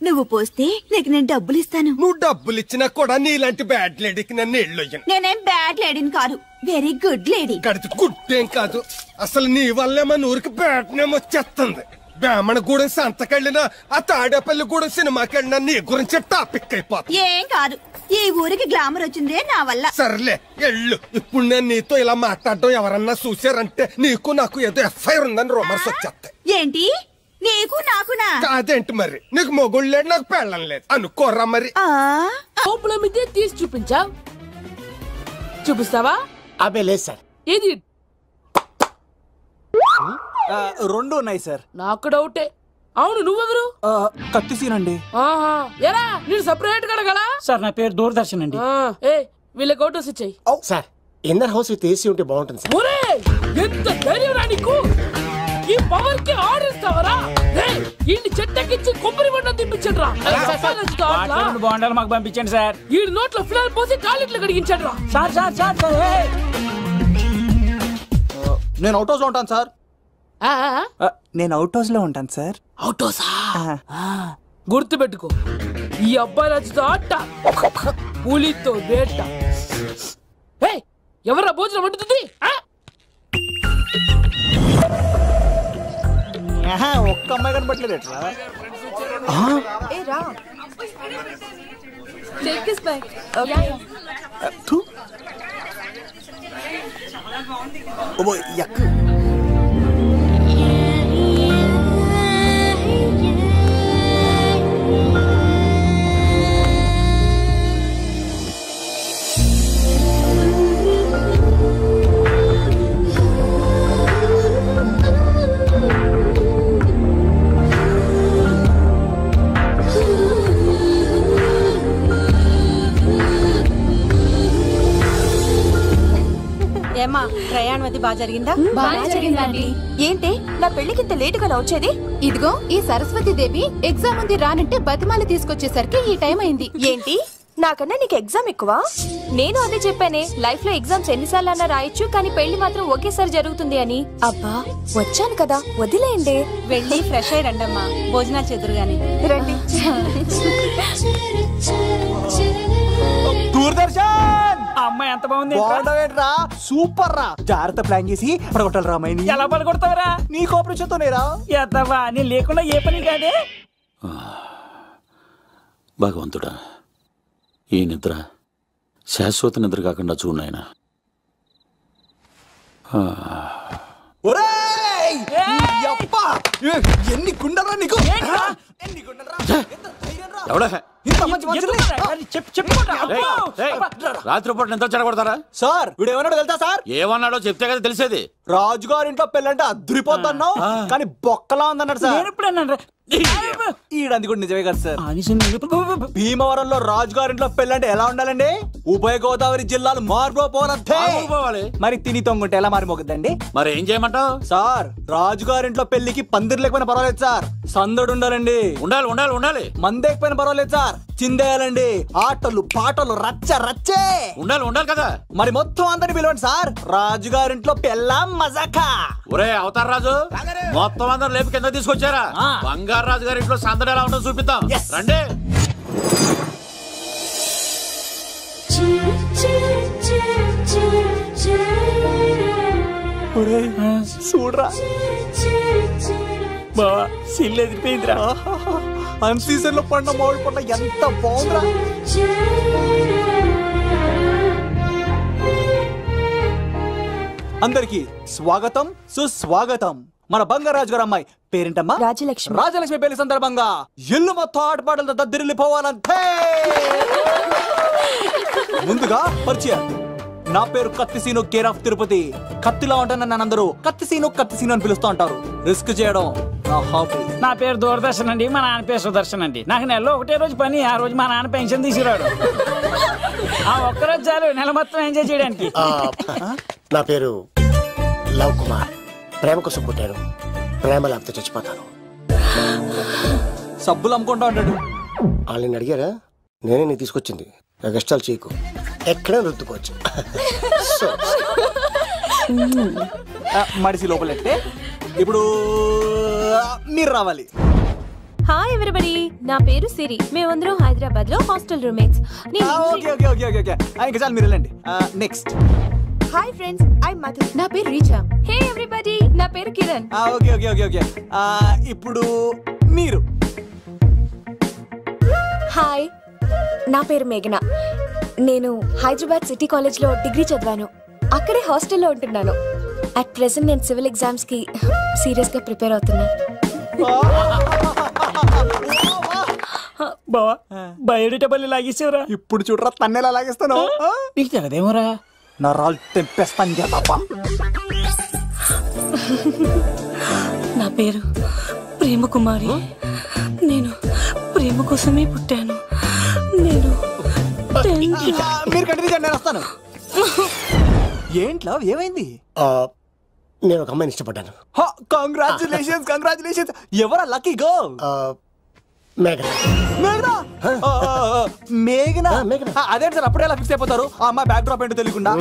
నువ్వు పోస్తే నీకు నేను డబ్బులు ఇస్తాను. నువ్వు డబ్బులు ఇచ్చినా కూడా నీలాంటి బ్యాడ్ లేడీకి నేను నీళ్లు వేయను. నేనేం బ్యాడ్ లేడీని కాదు, వెరీ గుడ్ లేడీ. గడిచి గుడ్డేం కాదు, అసలు నీ వల్లే మన ఊరికి బ్యాడ్ నేమ్ వచ్చేస్తుంది. బ్రాహ్మణ గూడెం సంతకెళ్ళినా, ఆ తాడేపల్లి గూడెం సినిమాకెళ్ళినా నీ గురించి టాపిక్ అయిపోతుంది. ఏం కాదు, ఈ ఊరికి గ్లామర్ వచ్చిందే నా వల్ల. సర్లే ఎళ్ళు. ఇప్పుడు నేను నీతో ఇలా మాట్లాడడం ఎవరన్నా చూసారంటే నీకు నాకు ఏదో ఎఫ్ఐఆర్ ఉందని రూమర్స్ వచ్చేస్తాయి. ఏంటి? నీకు నాకునా? కాదేంటి మరి? నీకు మొగుడు లేడు, నాకు పెళ్ళం లేదు అనుకోరా మరి. లోపల మీద తీసి చూపించా, చూపిస్తావా? అబ్బే లేదు సార్. ఏది? 2 ఉన్నాయి సార్. నాకు డౌటే. అవును, నువ్వెవరు? కత్తిసీనండి. ఎరా, నేను సపరేట్ కడగలా? సార్, నా పేరు దూరదర్శన్ అండి. వీళ్ళ ఫోటోస్ ఇచ్చాయి. Sir, inner house with AC ఉంటే బాగుంటుంది సార్. ఒరే, ఎంత ధైర్యం రా నీకు! ఈ పవర్ కి ఆర్డర్ ఇస్తావరా? ఈ చెట్టెక్కించి కొబ్బరి బండ తిప్పించండి రా. బాండాలు మాకు పంపించండి సార్. ఈ నోట్లో ఫినాల్ పోసి టాయిలెట్లు కడిగించండి రా. సార్ సార్ సార్, నేను అవుట్ హౌస్ లో ఉంటాను సార్. నేను అవుట్ హౌస్ లో ఉంటాను సార్. అవుట్ హౌసా? గుర్తు పెట్టుకో, ఈ అబ్బాయి రాజుతో ఆట, పులితో వేట. ఎవరా భోజనం వండుతుంది? ఒక్క అమ్మాయి కనపట్లేదు ఎట్లా? ఏమా ప్రయాణం అది బాగా జరిగిందా? బాగా జరిగిందండి. ఏంటి నా పెళ్లికి ఇంత లేటుగా వచ్చేది? ఇదిగో ఈ సరస్వతి దేవి ఎగ్జామ్ ఉంది రానంటే బతిమాలి తీసుకొచ్చేసరికి ఈ టైం అయింది. ఏంటి నాకన్నా నీకు ఎగ్జామ్ ఎక్కువ? నేను అదే చెప్పానే, లైఫ్ లో ఎగ్జామ్స్ ఎన్నిసార్లు అన్నా రాయొచ్చు, కానీ పెళ్లి మాత్రం ఒకేసారి జరుగుతుంది అని. అబ్బా వచ్చాను కదా వదిలేయండి. వెళ్ళి ఫ్రెష్ అయ్యి రండమ్మా, భోజనాలు చెదురు గాని రండి. దూరదర్శన్ అమ్మాయి ఎంత బాగుంది. బాగుండవేంట్రా? సూపర్ రా. జాగ్రత్త ప్లాన్ చేసి పడగొట్టాలి రామాయణి. ఎలా పడగొడతావరా? నీ కోఆపరేషన్ తోనేరా. ఎత్తవా నీ లేకుండా ఏ పని కాదే. భగవంతుడా, ఈ నిద్ర శాశ్వత నిద్ర కాకుండా చూడాయన. ఎన్ని గుండెలరా నీకు? రాత్రిపూట ఎంత చెడగొడతారా సార్? వీడు ఏమన్నాడు తెలుసా సార్? ఏమన్నాడో చెప్తే కదా తెలిసేది. రాజుగారింట్లో పెళ్ళంటే అద్దరిపోతున్నావు, కానీ బొక్కలా ఉందన్నాడు సార్. ఈడంది కూడా నిజమే కదా సార్. భీమవరంలో రాజుగారింట్లో పెళ్ళంటే ఎలా ఉండాలండి? ఉభయ గోదావరి జిల్లాలు మారిపోవాలి. మరి తిని తొంగుంటే ఎలా మారిపోతుందండి? మరి ఏం చేయమంటావు సార్? రాజుగారింట్లో పెళ్లికి పందిరి లేకపోయినా పర్వాలేదు సార్, సందడు ఉండాలండి. ఉండాలి ఉండాలి ఉండాలి. మందేకపోయినా పర్వాలేదు సార్, చిందేయాలండి. ఆటలు పాటలు రచ్చ రచ్చే ఉండాలి ఉండాలి కదా. మరి మొత్తం అందరిని పిలవండి సార్, రాజుగారింట్లో పెళ్ళాం మజాకా. ఒరే అవతార్ రాజు, మొత్తం అందరు లేపు కింద తీసుకొచ్చారా? బంగారు రాజు గారి ఇంట్లో సందడి ఎలా ఉంటుందో చూపిద్దాం రండి. చూడరా బావా, సిల్లు ఎదిరిపోయిందిరా. అన్ సీజన్ లో పండ మామిడి పంట ఎంత బాగుందిరా. అందరికి స్వాగతం సుస్వాగతం. మన బంగారాజు గారు అమ్మాయి పేరేంటమ్మా? రాజలక్ష్మి. రాజలక్ష్మి పెళ్లి సందర్భంగా ఇల్లు మొత్తం ఆటపాటలతో దద్దరిల్లిపోవాలంటే ముందుగా పరిచయం. నా పేరు కత్తిసీను, కేర్ ఆఫ్ తిరుపతి. కత్తిలా ఉంటాను నన్ను అందరూ కత్తిసీను కత్తిసీను అని పిలుస్తూ ఉంటారు. రిస్క్ చేయడం నా హాబీ. నా పేరు దూరదర్శన్ అండి, మా నాన్న పేరు సుదర్శన్ అండి. నాకు నెలలో ఒకటే రోజు పని, ఆ రోజు మా నాన్న పెన్షన్ తీసుకురాడు. ఆ ఒక్కరోజు చాలు నెల మొత్తం ఎంజాయ్ చేయడానికి. నా పేరు లవ్ కుమార్. ప్రేమ కోసం పుట్టాను, ప్రేమ లేకపోతే చచ్చిపోతాను. సబ్బులు అమ్ముకుంటా ఉంటాడు. వాళ్ళని అడిగారా? నేనే నీ తీసుకొచ్చింది. కష్టాలు చేయకు, ఎక్కడ రుద్దుకోవచ్చు. మడిసి లోపలెట్టే. ఇప్పుడు మీరు రావాలి. హాయ్ ఎవ్రీబడి, నా పేరు సిరి. మేమందరం హైదరాబాద్ లో హాస్టల్ రూమ్మేట్స్. ఇంకా చాలు, మీరు వెళ్ళండి. Next. Hi friends, I Madhu. నా పేరు రీచా. హే ఎవ్రీబడి, నా పేరు కిరణ్. ఓకే. ఇప్పుడు మీరు. హాయ్, నా పేరు మేఘన. నేను హైదరాబాద్ సిటీ కాలేజ్ లో డిగ్రీ చదివాను. అక్కడే హాస్టల్లో ఉంటున్నాను. అట్ ప్రెసెంట్ నేను సివిల్ ఎగ్జామ్స్ కి సీరియస్ గా ప్రిపేర్ అవుతున్నా. బావా, బయోడేటా బల్లి లాగేసేవరా? ఇప్పుడు చూడరా తన్నెలా లాగేస్తాను. నీకు తెగదేమోరా? నా రాళ్ళు తెంపేస్తాను కదా. నా పేరు ప్రేమ కుమారి. నేను ప్రేమ కోసమే పుట్టాను. నేను మీరు కంటిన్యూ చేయండి, నేను వస్తాను. ఏంట్లో ఏమైంది? నేను ఒక అమ్మాయిని ఇష్టపడ్డాను. కంగ్రాచులేషన్స్. ఎవరా లక్కీ గర్ల్? మేఘనా. అదే సార్, అప్పుడే ఎలా ఫిక్స్ అయిపోతారు? ఆ అమ్మాయి బ్యాక్ డ్రాప్ ఏంటో తెలియకుండా.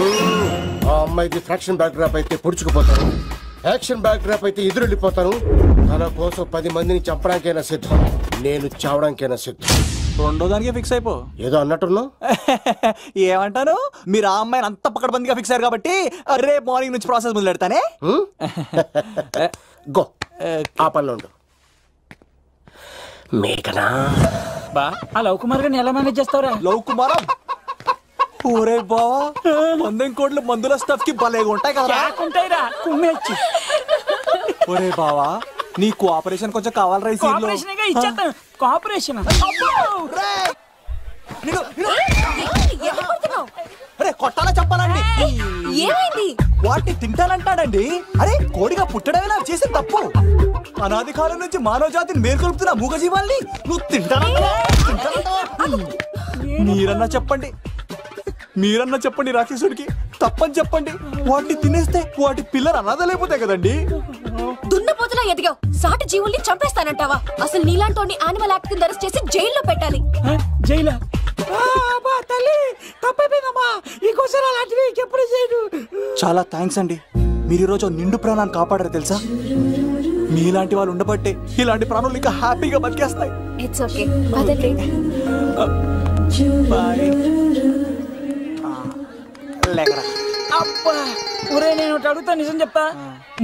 ఆ అమ్మాయికి ఫ్రాక్షన్ బ్యాక్ డ్రాప్ అయితే పొడుచుకుపోతారు. యాక్షన్ బ్యాక్ డ్రాప్ అయితే ఎదురెళ్ళిపోతాను. తన కోసం 10 మందిని చంపడానికైనా సిద్ధం, నేను చావడానికైనా సిద్ధం. రెండో దానికి ఫిక్స్ అయిపో. ఏదో అన్నట్టున్నావు. ఏమంటాను, మీరు ఆ అమ్మాయిని అంత పకడ్బందీగా ఫిక్స్ అయ్యారు కాబట్టి రేపు మార్నింగ్ నుంచి ప్రాసెస్ మొదలు పెడతానే. గో ఆ పనిలో ఉండు. మేఘనా బా ఆ లవ్ కుమార్ గారిని ఎలా మేనేజ్ చేస్తావురా? లవ్ కుమారా? ఓరే బావా, 100 కోట్ల మందుల స్టఫ్ కి భలేగా ఉంటాయి కదా. ఉంటాయిరా కుమ్మేచ్చి. ఒరే బావా, నీ కోఆపరేషన్ కొంచెం కావాలరా. కోఆపరేషన్ ఇచ్చేస్తాను. కోఆపరేషన్ కొట్టాలా చెప్పాలండి? ఏమైంది? వాటిని తింటానంటాడండి. అరే కోడిగా పుట్టడమేలా చేసిన తప్పు. అనాది కాలం నుంచి మానవ జాతిని మేల్కొల్పుతున్న మూగజీవాల్ని నువ్వు తింటానంటావా? మీరన్నా చెప్పండి రాక్షసుడికి. తప్పని చెప్పండి. వాటిని తినేస్తే వాటి పిల్లలు అనాథలైపోతాయి కదండి. దున్నపోతులా ఎదిగావు, సాటి జీవుల్ని చంపేస్తానంటావా? అసలు నీలాంటి యానిమల్ యాక్ట్ కింద అరెస్ట్ చేసి జైల్లో పెట్టాలి. జైలా? చాలా థ్యాంక్స్ అండి. మీరు ఈరోజు నిండు ప్రాణాన్ని కాపాడారు తెలుసా. మీలాంటి వాళ్ళు ఉండబట్టే ఇలాంటి ప్రాణులు ఇంకా హ్యాపీగా బతికేస్తాయి. It's okay. అదండి. అబ్బా ఒరే, నేను అడుగుతా నిజం చెప్తా.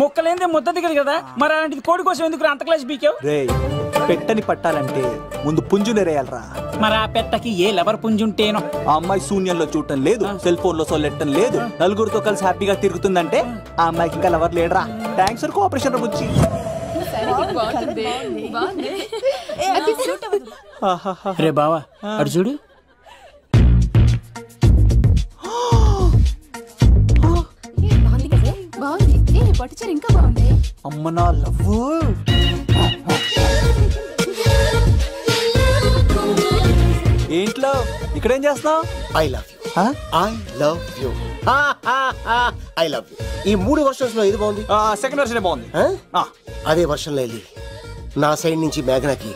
మొక్కలేందే ముద్ద దిగదు కదా, మరి అలాంటిది కోడి కోసం ఎందుకు అంత క్లాస్ బీకావు? రే, పెట్టని పట్టాలంటే ముందు పుంజునేరేయాలరా. మరి ఆ పెట్టకి ఏ లవర్ పుంజుంటేనో. ఆ అమ్మాయి శూన్యంలో చూడటం లేదు, సెల్ ఫోన్ లో సొల్లెట్టడం లేదు, నలుగురితో కలిసి హ్యాపీగా తిరుగుతుందంటే ఆ అమ్మాయికి ఇంకా లవర్ లేడరా. థ్యాంక్స్ ఫర్ కోఆపరేషన్ గురించి. రే బావా, అడు చూడు. ఇంకా బాగుంది. అమ్మ నా లవ్. ఏంట్లో ఇక్కడేం చేస్తున్నావు? I love you. I love you. I love you. ఈ 3 వర్షన్స్ లో ఏది బాగుంది? సెకండ్ వర్షన్ బాగుంది. అదే వర్షంలో వెళ్ళి నా సైడ్ నుంచి మేఘనాకి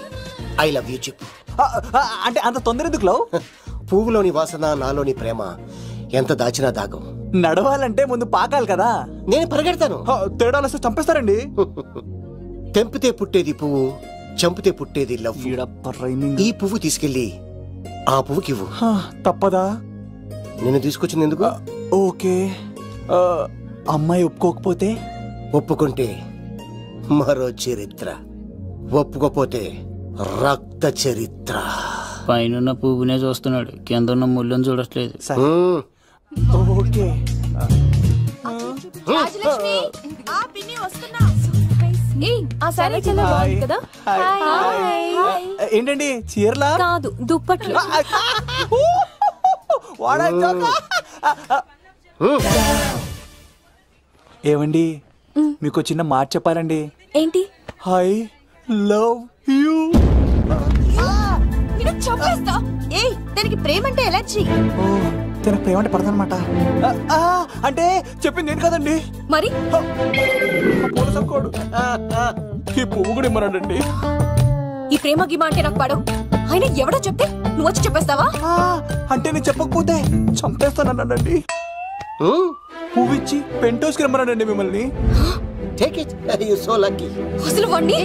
ఐ లవ్ యూ చెప్పు. అంటే అంత తొందర ఎందుకు లవ్? పువ్వులోని వాసన, నాలోని ప్రేమ ఎంత దాచినా దాగం. నడవాలంటే ముందు పాకాలి కదా. నేను పరిగెడతాను. తేడాలు వస్తే చంపేస్తారండి. తెంపితే పుట్టేది పువ్వు, చంపితే పుట్టేది లవ్. ఈ పువ్వు తీసుకెళ్ళి ఆ పువ్వుకి ఇవ్వు. తప్పదా? నేను తీసుకొచ్చింది ఎందుకు? ఓకే. అమ్మాయి ఒప్పుకోకపోతే? ఒప్పుకుంటే మరో చరిత్ర, ఒప్పుకోపోతే రక్త చరిత్ర. పైన పువ్వునే చూస్తున్నాడు, కింద ఉన్న ముళ్ళని చూడట్లేదు. ఓకే. రాజలక్ష్మి, ఆ పిన్ని వస్తున్నా. ఆ సారీ చాలా బాగుంది కదా. ఏంటండి చీరలా? కాదు, దుప్పట్లు. ఏమండి, మీకు చిన్న మాట చెప్పాలండి. ఏంటి? I love you. చంపేస్తా. ఏయ్, దానికి ప్రేమ అంటే ఎలర్జీ. తన ప్రేమ అంటే పడదనమాట. అంటే చెప్పింది ఏంటి కదండి. మరి ఈ పువ్వు కూడా ఇమ్మరండి. ఈ ప్రేమ గిమ అంటే నాకు పడవు. అయినా ఎవడో చెప్తే నువ్వు వచ్చి చెప్పేస్తావా? అంటే నేను చెప్పకపోతే చంపేస్తానండి. పువ్వు ఇచ్చి పెంటోస్కి రమ్మనండి మిమ్మల్ని. అసలు వాణ్ణి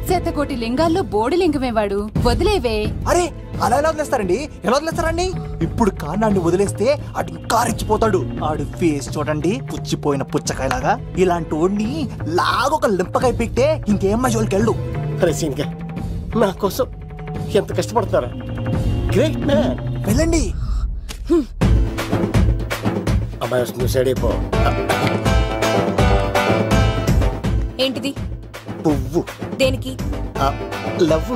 శతకోటి లింగాల్లో బోడి లింగమే వాడు. వదిలేవే. అరే అలా ఎలా వదిలేస్తారండి? ఎలా వదిలేస్తారండి? ఇప్పుడు కాన్నాన్ని వదిలేస్తే అటు ఇంకా రెచ్చిపోతాడు. ఆడు ఫేస్ చూడండి, పుచ్చిపోయిన పుచ్చకాయలాగా. ఇలాంటి వాడిని లాగొక లింపకాయ పెట్టే ఇంకేం మజోలికి వెళ్ళు. నా కోసం ఎంత కష్టపడతారా? Great man. వెళ్ళండి. అమ్మాయి వస్తుంది, సైడ్ అయిపో. ఏంటిది? పువ్వు. దేనికి? లవ్.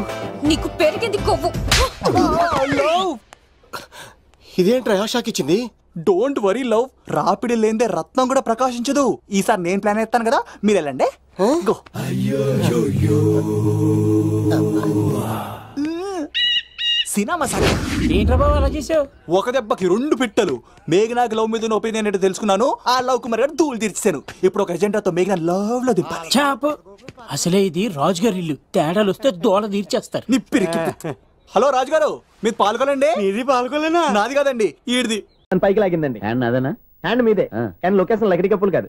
నీకు పెరిగింది కొవ్వు. ఇదేంట్రా షాక్ ఇచ్చింది? డోంట్ వరీ లవ్, రాపిడి లేదే రత్నం కూడా ప్రకాశించదు. ఈసారి నేను ప్లాన్ చేస్తాను కదా, మీరు వెళ్ళండి. గో. సినిమా సార్ ఏంట్రా బాబు అలా చేసావు? ఒక దెబ్బకి 2 పిట్టలు. మేఘనాకి లవ్ మీద ఒపీనియన్ ఏంటో తెలుసుకున్నాను. ఆ లవ్ కుమార్ గారు ధూళి తీర్చాను. ఇప్పుడు ఒక ఎజెండాతో మేఘనా లవ్ లో దింపాలి. చాపు. అసలే ఇది రాజుగారి ఇల్లు, తేడాలు వస్తే దోళ తీర్చేస్తారు. నిప్పిరికి. హలో రాజుగారు, మీరు పాల్గొనండి. ఇది పాల్గొలేనా? నాది కాదండి, ఈడిది. పైకి లాగిందండి. హ్యాండ్ అదేనా? హ్యాండ్ మీదే, కానీ లొకేషన్ లగడి కప్పులు కాదు.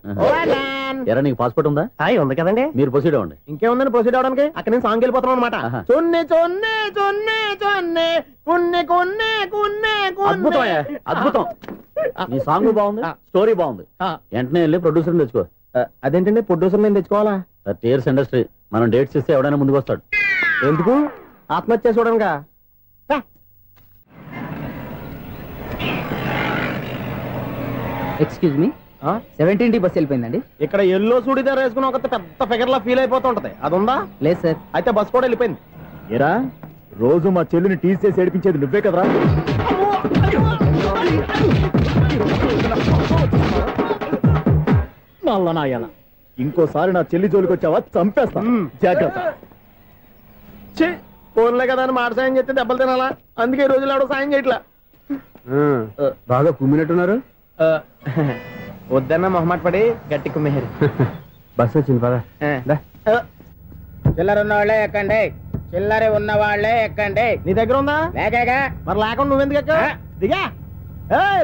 ఎరా నీకు పాస్పోర్ట్ ఉందా? ఉంది కదండి. మీరు ప్రొసీడ్ అవ్వండి. ఇంకేముందని ప్రొసీడ్ అవడానికి? అక్కడ నేను సాంగ్ వెళ్ళిపోతున్నాం అనమాట. చొన్నే చొన్నే చొన్నే చొన్నే కున్నే కున్నే కున్నే అద్భుతం అద్భుతం. నీ సాంగ్ బాగుంది, స్టోరీ బాగుంది. వెంటనే వెళ్ళి ప్రొడ్యూసర్ తెచ్చుకో. అదేంటండి ప్రొడ్యూసర్ నేను తెచ్చుకోవాలా? 30 years ఇండస్ట్రీ. మనం డేట్స్ ఇస్తే ఎవడైనా ముందుకు వస్తాడు. ఎందుకు? ఆత్మహత్య చూడనుగా. Excuse me, 17D bus వెళ్ళిపోయిందండి. ఇక్కడ ఎల్లో చూడిదార్ వేసుకుని ఒక పెద్ద ఫిగర్ లా ఫీల్ అయిపోతుంటది, అది ఉందా? లేదు సార్. అయితే బస్ కూడా వెళ్ళిపోయింది. ఏరా రోజు మా చెల్లిని టీస్ చేసి ఏడిపించేది నువ్వే కదరా? నల్లనాయాల, ఇంకోసారి నా చెల్లి జోలికి వచ్చావా చంపేస్తా, జాగ్రత్త. ఫోన్లే కదా అని మాట సాయం చేస్తే దెబ్బలు తినాలా? అందుకే ఈ రోజులు ఎవడో సాయం చేయట్లా. బాగా కుమ్మినట్టున్నారు. వద్దన్న మొహమాట పడి గట్టి కుమ్మేరు. బస్ వచ్చింది పద. చిల్లర ఉన్న వాళ్ళే ఎక్కండి, చిల్లర ఉన్న వాళ్ళే ఎక్కండి. నీ దగ్గర ఉందా? లేకగా. మరి లేకుండా నువ్వెందుకు ఎక్కా? దిగా.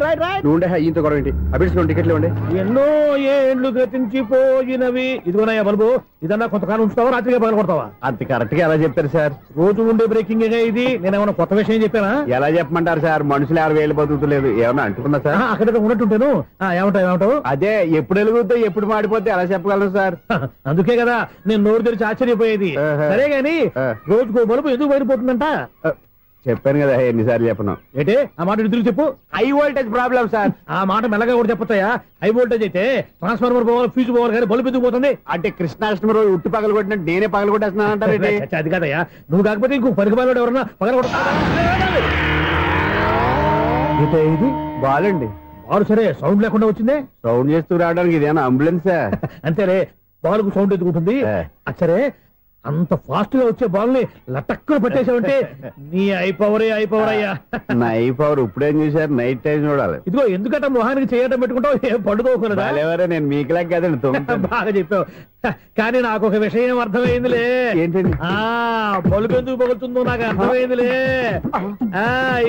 Right right. నువ్వు ఈయంతో గొడవ ఏంటి? అభిడ్స్ టికెట్లు ఇవ్వండి. ఎన్నో ఏండ్లు గతించిపోయినవి. ఇదిగోనయ్యా బల్బు, ఇదన్నా కొంతకాలం ఉంచుతావా, రాత్రిగా పగల కొడతావా? అంత కరెక్ట్ గా ఎలా చెప్తారు సార్? రోజు ఉండే బ్రేకింగ్ ఇది. నేనేమన్నా కొత్త విషయం చెప్పానా? ఎలా చెప్పమంటారు సార్? మనుషులు 60 ఏళ్ళు బతుకుతలేదు, ఏమన్నా అంటున్నా సార్? అక్కడ ఉన్నట్టుంటాను. ఏమంటావు? అదే ఎప్పుడు వెలుగుతో ఎప్పుడు మాడిపోతే ఎలా చెప్పగలరు సార్? అందుకే కదా నేను నోరు తెరిచి ఆశ్చర్యపోయేది. సరే గాని రోజుకో బల్బు ఎందుకు బయటపోతుందంట? చెప్పాను కదా ఎన్నిసార్లు చెప్పను. ఏంటే ఆ మాట ఎదురు చెప్పు. High voltage problem sir. ఆ మాట మెల్లగా కూడా చెప్పొస్తాయా? హై వోల్టేజ్ అయితే ట్రాన్స్ఫార్మర్ పోవాలి, ఫ్యూజ్ పోవాలి, కానీ బల్బు ఎందుకు పోతుంది? అంటే కృష్ణాష్టమి రోజు ఉట్టి పగలు కొట్టినట్టు నేనే పగలు కొట్టేస్తున్నాను అంటారు. అది కాదయ్యా, నువ్వు కాకపోతే ఇంకో పనికి బాలు ఎవరన్నా పగల కొడతా. ఇది బాలండి. బాలు సరే, సౌండ్ లేకుండా వచ్చిందే. సౌండ్ చేస్తూ రావడానికి ఇదేనా అంబులెన్స్? అంతేలే, బాలుకు సౌండ్ ఎదుగుతుంది. సరే, అంత ఫాస్ట్ గా వచ్చే బాల్ ని లటక్కున పట్టేసావంటే నీ ఐ పవర్ అయ్యా. నా ఐ పవర్ ఇప్పుడేం చూసారు? నైట్ టైం చూడాలి. ఇదిగో ఎందుకంటే మొహానికి చేయడం పెట్టుకుంటావు, ఏం పండుకోకూడదా? నేను మీకులా కదండి. బాగా చెప్పావు. కానీ నాకు ఒక విషయం అర్థమైందిలే. ఏంటండి? బల్బు ఎందుకు పగులుతుందో నాకు అర్థమైందిలే.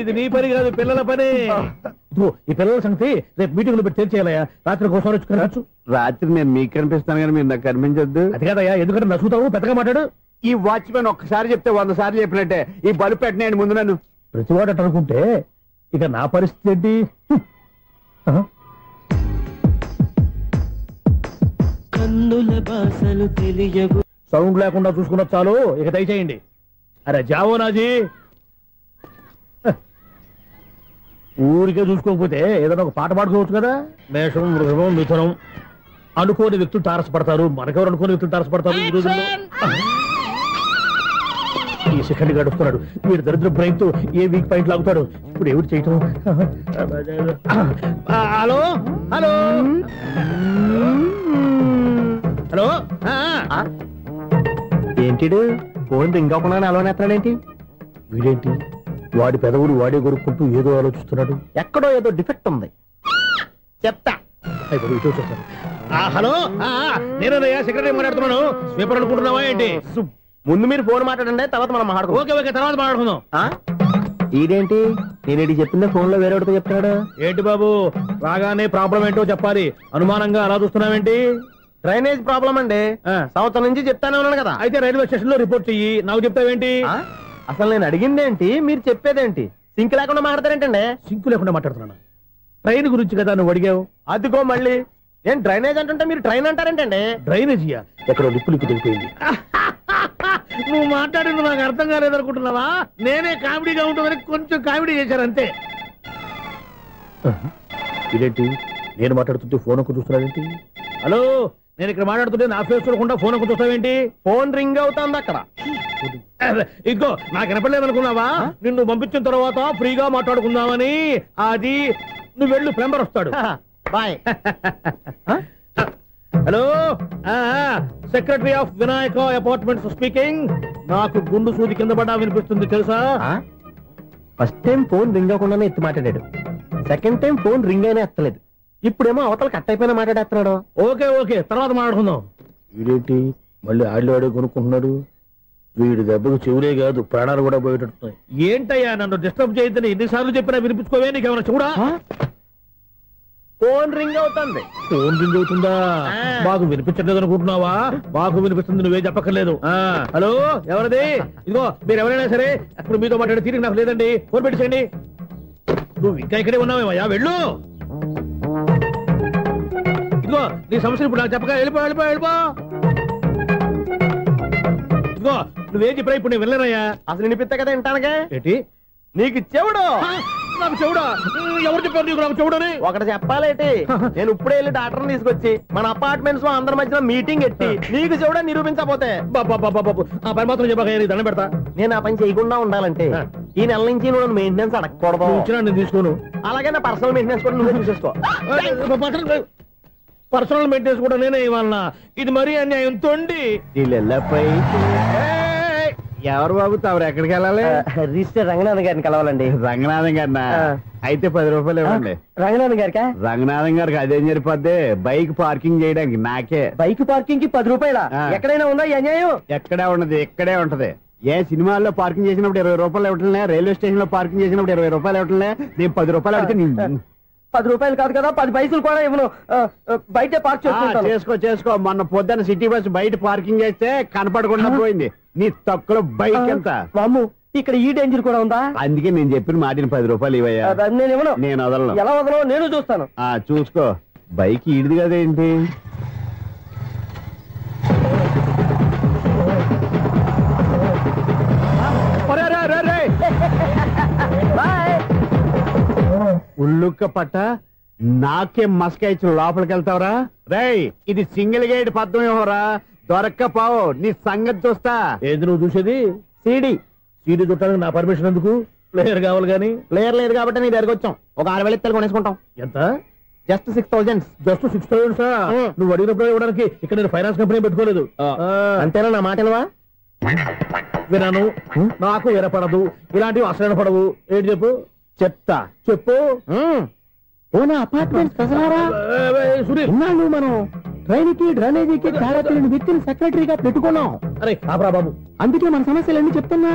ఇది నీ పని కాదు, పిల్లల పని. ఈ పిల్లల సంగతి రేపు మీటింగ్ లో పెట్టి తెలిసేయాలయ్యా. రాత్రి ఒకసారి వచ్చి కనవచ్చు. రాత్రి నేను మీకు కనిపిస్తాను కానీ మీరు నాకు కనిపించొద్దు. అది కాదయ్యా, ఎందుకంటే నచ్చుతావు, పెద్దగా మాట్లాడు. ఈ వాచ్మెన్ ఒక్కసారి చెప్తే 100 సార్లు చెప్పినట్టే. ఈ బల్బు పెట్టినాయండి ముందు నన్ను. ప్రతివాడట అనుకుంటే ఇక నా పరిస్థితి ఏంటి? కన్నుల భాషలు తెలియవు. సౌండ్ లేకుండా చూసుకున్న చాలు, ఇక దయచేయండి. అరే జావో నాజీ, ఊరికే చూసుకోకపోతే ఏదైనా ఒక పాట పాడుకోవచ్చు కదా. మేషం, వృషభం, మిథునం అనుకోని వ్యక్తులు తారసపడతారు. మనకెవరు అనుకోని వ్యక్తులు తారసపడతారు ఈ రోజుల్లో. ఈ సెకండ్ గడుపుతున్నాడు వీడు దరిద్ర బ్రెయిన్ తో. ఏ వీక్ పాయింట్ లాగుతాడు ఇప్పుడు? ఎవరు చేయటం? Hello hello hello. ఏంటిడు ఫోన్ రింగ్ అవ్వకుండా అలవనేస్తాడేంటి? వీడేంటి వాడి పెదవులు వాడే కొరుక్కుంటూ ఏదో ఆలోచిస్తున్నాడు. ఎక్కడో ఏదో డిఫెక్ట్ ఉంది, చెప్తా. హలో, నేనయ్యా సెక్రటరీ మాట్లాడుతున్నాను. స్వీపర్ అనుకుంటున్నావా ఏంటి? ముందు మీరు ఫోన్ మాట్లాడండి, తర్వాత మనం మాట్లాడుకుందాం. ఓకే ఓకే, తర్వాత మాట్లాడుకుందాం. ఇదేంటి నేను చెప్పిందే ఫోన్ లో వేరే ఒకటి చెప్తాడు. ఏంటి బాబు, రాగానే ప్రాబ్లం ఏంటో చెప్పాలి. అనుమానంగా అలా చూస్తున్నావేంటి? డ్రైనేజ్ ప్రాబ్లం అండి. సంవత్సరం నుంచి చెప్తానే ఉన్నాను కదా. అయితే రైల్వే స్టేషన్ లో రిపోర్ట్ చెయ్యి. నాకు చెప్తావేంటి? అసలు నేను అడిగిందేంటి, మీరు చెప్పేదేంటి? సింక్ లేకుండా మాట్లాడతారేంటండి? సింక్ లేకుండా మాట్లాడుతున్నాను. ట్రైన్ గురించి కదా నువ్వు అడిగావు. అదిగో మళ్ళీ నేను డ్రైనేజ్ అంటుంటే మీరు ట్రైన్ అంటారేంటండి? డ్రైనేజీయా? ఎక్కడో లిప్పు తెలిపోయింది. నువ్వు మాట్లాడింది నాకు అర్థం కాలేదనుకుంటున్నావా? నేనే కామెడీగా ఉంటుందని కొంచెం కామెడీ చేశారు అంతే. ఇదేంటి నేను మాట్లాడుతుంటే ఫోన్ ఒక్క చూస్తున్నావేంటి? హలో, నేను ఇక్కడ మాట్లాడుతుంటే నా ఫేస్ చూడకుండా ఫోన్ ఒక్క చూస్తావేంటి? ఫోన్ రింగ్ అవుతుంది అక్కడ. ఇదిగో నాకు వినపడలేదనుకున్నావా? నిన్ను పంపించిన తర్వాత ఫ్రీగా మాట్లాడుకుందామని. అది నువ్వు వెళ్ళు, ప్లంబర్ వస్తాడు. Bye. Hello, secretary of Vinayaka apartments speaking. నాకు గుండు సూది కింద పడ్డా వినిపిస్తుంది తెలుసా? ఫస్ట్ టైం ఫోన్ రింగ్ అవ్వకుండానే ఎత్తి మాట్లాడాడు. సెకండ్ టైం ఫోన్ రింగ్ అయినా ఎత్తలేదు. ఇప్పుడేమో అవతల కట్ అయిపోయినా మాట్లాడేస్తున్నాడు. ఓకే ఓకే, తర్వాత మాట్లాడుకుందాం. వీడేంటి మళ్ళీ ఆడిలో ఆడే కొనుక్కుంటున్నాడు? వీడి దెబ్బకు చెవులే కాదు ప్రాణాలు కూడా పోయేటట్టున్నాయి. ఏంటయ్యా నన్ను డిస్టర్బ్ చేయొద్దని ఎన్నిసార్లు చెప్పినా వినిపించుకోవే? నీకేమైనా చూడా? ఫోన్ రింగ్ అవుతుంది. ఫోన్ రింగ్ అవుతుందా? మాకు వినిపించట్లేదు అనుకుంటున్నావా? మాకు వినిపిస్తుంది, నువ్వే చెప్పక్కర్లేదు. హలో, ఎవరిది? ఇదిగో మీరు ఎవరైనా సరే అక్కడ మీతో మాట్లాడే తీరిక నాకు లేదండి. ఫోన్ పెట్టేసేయండి. నువ్వు ఇంకా ఇక్కడే ఉన్నావేమయ్యా, వెళ్ళు. ఇదిగో నీ సమస్యలు ఇప్పుడు నాకు చెప్పక వెళ్ళిపో వెళ్ళిపో వెళ్ళిపో. ఇదిగో నువ్వేం చెప్పరా ఇప్పుడు నేను వెళ్ళానయ్యా. అసలు వినిపిస్తా కదా వింటానుగా. ఏంటి నీకు చెవుడు? నాకు చెవుడా? ఎవరు చెప్పారు నీకు నాకు చెవుడని? ఒకటి చెప్పాలేటి, నేను ఇప్పుడే వెళ్ళి డాక్టర్ని తీసుకొచ్చి మన అపార్ట్మెంట్స్ లో అందరి మధ్యలో మీటింగ్ ఎట్టి నీకు చెవుడా నిరూపించకపోతే ఆ పని మాత్రం చెప్పక దండం పెడతా. నేను ఆ పని చేయకుండా ఉండాలంటే ఈ నెల నుంచి నువ్వు మెయింటెనెన్స్ అడగకూడదు. నేను తీసుకోను. అలాగే నా పర్సనల్ మెయింటెనెన్స్ కూడా నువ్వే చూసేసుకో. పర్సనల్ మెయింటెనెన్స్ కూడా నేనే ఇవ్వాలన్నా? ఇది మరీ అన్యాయం. తొండి ఎవరు బాబు తమరు ఎక్కడికి వెళ్ళాలి? రిజిస్టర్ రంగనాథన్ గారిని కలవాలండి. రంగనాథం గారినా? అయితే 10 రూపాయలు ఇవ్వండి. రంగనాథన్ గారికా? రంగనాథం గారికి అదేం సరిపోద్ది, బైక్ పార్కింగ్ చేయడానికి. నాకే బైక్ పార్కింగ్ కి 10 రూపాయల? ఎక్కడైనా ఉందా ఈ అన్యాయం? ఎక్కడే ఉండదు, ఇక్కడే ఉంటది. ఏ సినిమాల్లో పార్కింగ్ చేసినప్పుడు 20 రూపాయలు ఇవ్వట్లే, రైల్వే స్టేషన్ లో పార్కింగ్ చేసినప్పుడు 20 రూపాయలు ఇవ్వట్లే. నేను 10 రూపాయలు అడిగితే 10 రూపాయలు కాదు కదా, 10 పైసలు కూడా ఇవ్వను. బయట పార్క్ చేసుకో. మొన్న పొద్దున్న సిటీ బస్ బయట పార్కింగ్ చేస్తే కనపడకుండా పోయింది. నీ తక్కువ బైక్ ఎంత? ఇక్కడ ఈ డేంజర్ కూడా ఉందా? అందుకే నేను చెప్పిన మాటిని 10 రూపాయలు ఇవ్వయా. నేను ఇవ్వను. నేను వదలను. ఎలా వదలను? నేను చూస్తాను. చూసుకో. బైక్ ఈడిది కదేంటి? ఉల్లుక్క పట్ట నాకే మస్క ఇచ్చి లోపలికి వెళ్తావరా? రేయ్, ఇది సింగిల్ గేట్ పద్మం ఇవ్వరా, దొరక్కపోవు. నీ సంగతి చూస్తా. ఏది నువ్వు చూసేది? సీడీ చుట్టానికి నా పర్మిషన్ ఎందుకు? ప్లేయర్ కావాలి గానీ. ప్లేయర్ లేదు కాబట్టి నీ దగ్గరకు వచ్చాం. ఒక 6,000 ఇత్తలు కొనేసుకుంటాం. ఎంత? జస్ట్ 6,000. Just 6,000 sir? నువ్వు అడిగినప్పుడు ఇవ్వడానికి ఇక్కడ నేను ఫైనాన్స్ కంపెనీ పెట్టుకోలేదు. అంతేనా? నా మాటలువా? వినాను, నాకు వినపడదు. ఇలాంటివి అసలు పడవు. ఏంటి చెప్పు? చెప్తా. చెప్పు. అపార్ట్మెంట్ సునీల్, మనం ట్రైన్ కి డ్రైనేజీకి తేడా తెలియని వ్యక్తిని సెక్రటరీగా పెట్టుకున్నాం. అరే ఆపరా బాబు. అందుకే మన సమస్యలన్నీ చెప్తున్నా.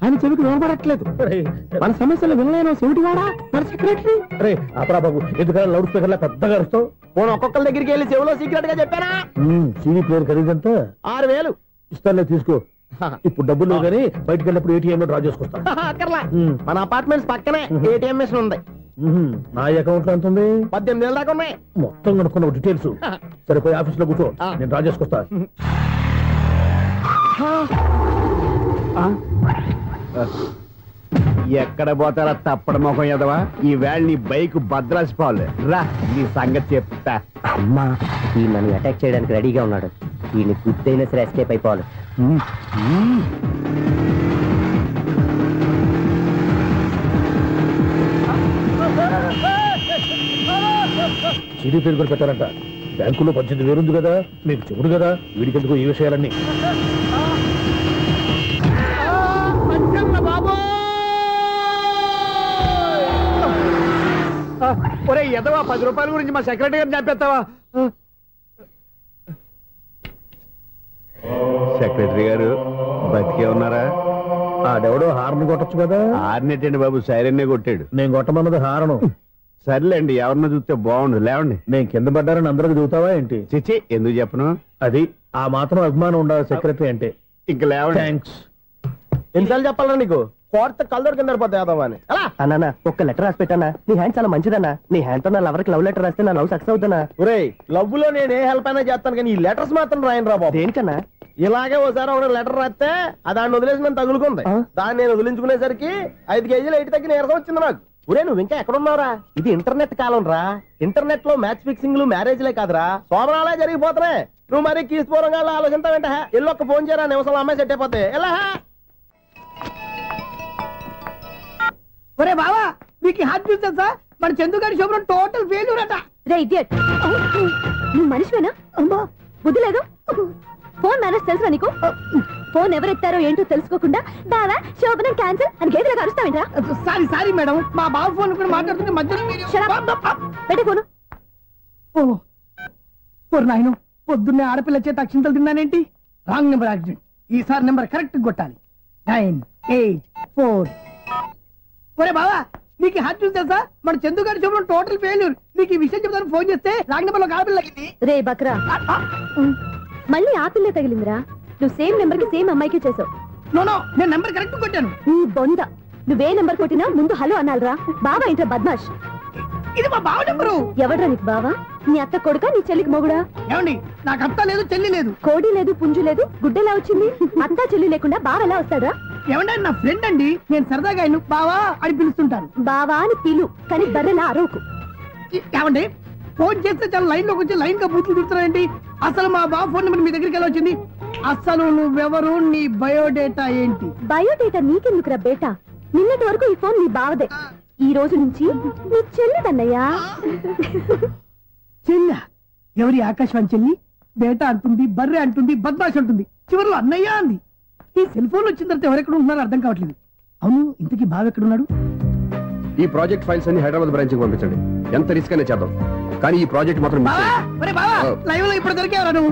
ఆయన చెవికి వినపడట్లేదు. మన సమస్యలు వినలేను చెవిటివాడా మన సెక్రటరీ. అరే ఆపరా బాబు, ఎందుకని లౌడ్ స్పీకర్ లా పెద్దగా అరుస్తావు? పోను ఒక్కొక్కరి దగ్గరికి వెళ్ళి చెవిలో సీక్రెట్ గా చెప్పానా? CD player ఖరీదంతా 6,000. ఇస్తానులే, తీసుకో. ఇప్పుడు డబ్బులు లేవు కానీ బయటకు వెళ్ళినప్పుడు ఏటీఎం లో డ్రా చేసుకొస్తా. అక్కర్లా, మన అపార్ట్మెంట్స్ పక్కనే ఏటీఎం మిషన్ ఉంది. నా అకౌంట్ లో ఎంత ఉంది? 18,000 దాకా ఉన్నాయి. మొత్తం కనుక్కున్న డీటెయిల్స్. సరిపోయి ఆఫీస్ లో కూర్చో, నేను డ్రా చేసుకొస్తా. ఎక్కడ పోతారా తప్పడ మొఖం ఎదవా? ఈ వేళ నీ బైక్ భద్రాసిపోవాలి. రా, నీ సంగతి చెప్తా. అమ్మా, ఈ నన్ను అటాక్ చేయడానికి రెడీగా ఉన్నాడు. వీడిని గుద్దైనా సరే ఎస్కేప్ అయిపోవాలి. సీడీ ప్లేయర్ కూడా పెట్టారంట. బ్యాంకులో 18,000 ఉంది కదా, మీకు చెవుడు కదా, వీడికెందుకు ఈ విషయాలన్నీ? ఒరే ఎదవా, 10 రూపాయల గురించి మా సెక్రటరీ గారిని చంపేస్తావా? సెక్రటరీ గారు బతికే ఉన్నారా? ఆడెవడో హార్న్ కొట్టచ్చు కదా. హార్న్ ఏంటండి బాబు, సైరన్నే కొట్టాడు. నేను కొట్టమన్నది హారను. సర్లేండి, ఎవరినో చూస్తే బాగుండు. లేవండి. నేను కింద పడ్డారని అందరికి చూతావా ఏంటి? చిచ్చి, ఎందుకు చెప్పను? అది ఆ మాత్రం అభిమానం ఉండాలి సెక్రటరీ అంటే. ఇంక లేవండి. థ్యాంక్స్. ఎన్నిసార్లు చెప్పాలా నీకు? కోర్త కళ్ళదోడు కింద పోతాయి అదవా అని. అన్నా, ఒక్క లెటర్ రాసి పెట్టానా? నీ హ్యాండ్ చాలా మంచిదన్నా. నీ హ్యాండ్ తో నా లవర్కి లవ్ లెటర్ రాస్తే నా లవ్ సక్సెస్ అవుతానా? ఒరే, లవ్ లో నేను ఏ హెల్ప్ అయినా చేస్తాను, కానీ ఈ లెటర్స్ మాత్రం రాయను రా బాబు. దేనికన్నా? ఇలాగే ఓసారి ఒక లెటర్ రాస్తే దాన్ని వదిలేసి నన్ను తగులుకుంది. దాన్ని నేను వదిలించుకునేసరికి 5 కేజీలు 8 తగ్గి నీరసం వచ్చింది నాకు. ఒరే, నువ్వు ఇంకా ఎక్కడున్నావురా? ఇది ఇంటర్నెట్ కాలం రా. ఇంటర్నెట్ లో మ్యాచ్ ఫిక్సింగ్లు మ్యారేజ్లే కాదురా, సోమరాలే జరిగిపోతున్నాయి. నువ్వు మరి కీస్పూరంగా ఆలోచించావేంట? ఎల్లు ఒక్క ఫోన్ చేయరా, నిమిషంలో అమ్మాయి సెట్ అయిపోతే. ఎలా? ఒరే బావా, మీకు హాట్ చూసా సార్, మన చందుగారి శుభ్రం టోటల్ ఫెయిల్యూర్ అట. నువ్వు మనిషివేనా? అమ్మా, బుద్ధి లేదు. ఫోన్ మేనేజ్ తెలుసా నీకు? ఫోన్ ఎవరెత్తారో ఏంటో తెలుసుకోకుండా బావా శోభనం క్యాన్సిల్ అని గేదెలకు అరుస్తావేంట్రా? సారీ మేడం, మా బావ ఫోన్ కూడా మాట్లాడుతుంటే మధ్యలో పెట్టే ఫోను. ఓ నాయను, పొద్దున్నే ఆడపిల్ల చేత అక్షింతలు తిన్నానేంటి? Wrong number accident. ఈసారి నెంబర్ కరెక్ట్ కొట్టాలి. 9, 8, 4. ఒరే బావా, నీకు హాట్ న్యూస్ తెలుసా? మన చందు గారి శుభ్రం టోటల్ ఫెయిల్యూర్. నీకు ఈ విషయం చెప్తాను ఫోన్ చేస్తే రాంగ్ నెంబర్ లో ఆడపిల్లకి రే బక్రా మళ్ళీ ఆ పిల్ల తగిలిందిరా. నువ్వు సేమ్ నెంబర్ కి సేమ్ అమ్మాయికి చేసావు. నో నేను నెంబర్ కరెక్ట్ కొట్టాను. నీ బొంద నువ్వే నెంబర్ కొట్టినా ముందు హలో అనాలరా. బావా ఏంట్రా బద్మాష్? ఇది మా బావ నెంబరు. ఎవడ్రా నీకు బావా? నీ అత్త కొడుక నీ చెల్లికి మొగుడా? ఏమండి నాకు అత్త లేదు చెల్లి లేదు. కోడి లేదు పుంజు లేదు గుడ్డెలా వచ్చింది? అత్త చెల్లి లేకుండా బావ ఎలా వస్తాడా? ఏమండి నా ఫ్రెండ్ అండి. నేను సరదాగా ఆయన బావా అని పిలుస్తుంటాను. బావా అని పిలు కానీ బర్రెలా అరవకు. ఏమండి ఫోన్ చేస్తే చాలా లైన్ లోకి వచ్చి లైన్ గా బూతులు తిడుతున్నాయండి. అసలు మా బావ ఫోన్ నెంబర్ మీ దగ్గరికి ఎలా వచ్చింది? అసలు నువ్వెవరు? నీ బయోడేటా ఏంటి? బయోడేటా నీకెందుకురా బేటా? నిన్నటి వరకు ఈ ఫోన్ నీ బావదే. ఈ రోజు నుంచి నీ చెల్లిదన్నయ్యా. చెల్ల ఎవరి? ఆకాశవాణి చెల్లి. బేటా అంటుంది, బర్రె అంటుంది, బద్మాష్ అంటుంది, చివరిలో అన్నయ్య అంది. ఈ సెల్ ఫోన్ వచ్చిన తర్వాత ఎవరెక్కడ ఉన్నారో అర్థం కావట్లేదు. అవును ఇంతకీ బావ ఎక్కడున్నాడు? ఈ ప్రాజెక్ట్ ఫైల్స్ అన్ని హైదరాబాద్ బ్రాంచ్ కి పంపించండి. ఎంత రిస్క్ అనే చేద్దాం కానీ ఈ ప్రాజెక్ట్ మాత్రం లైవ్ లో ఇప్పుడు దొరికేవరా నువ్వు?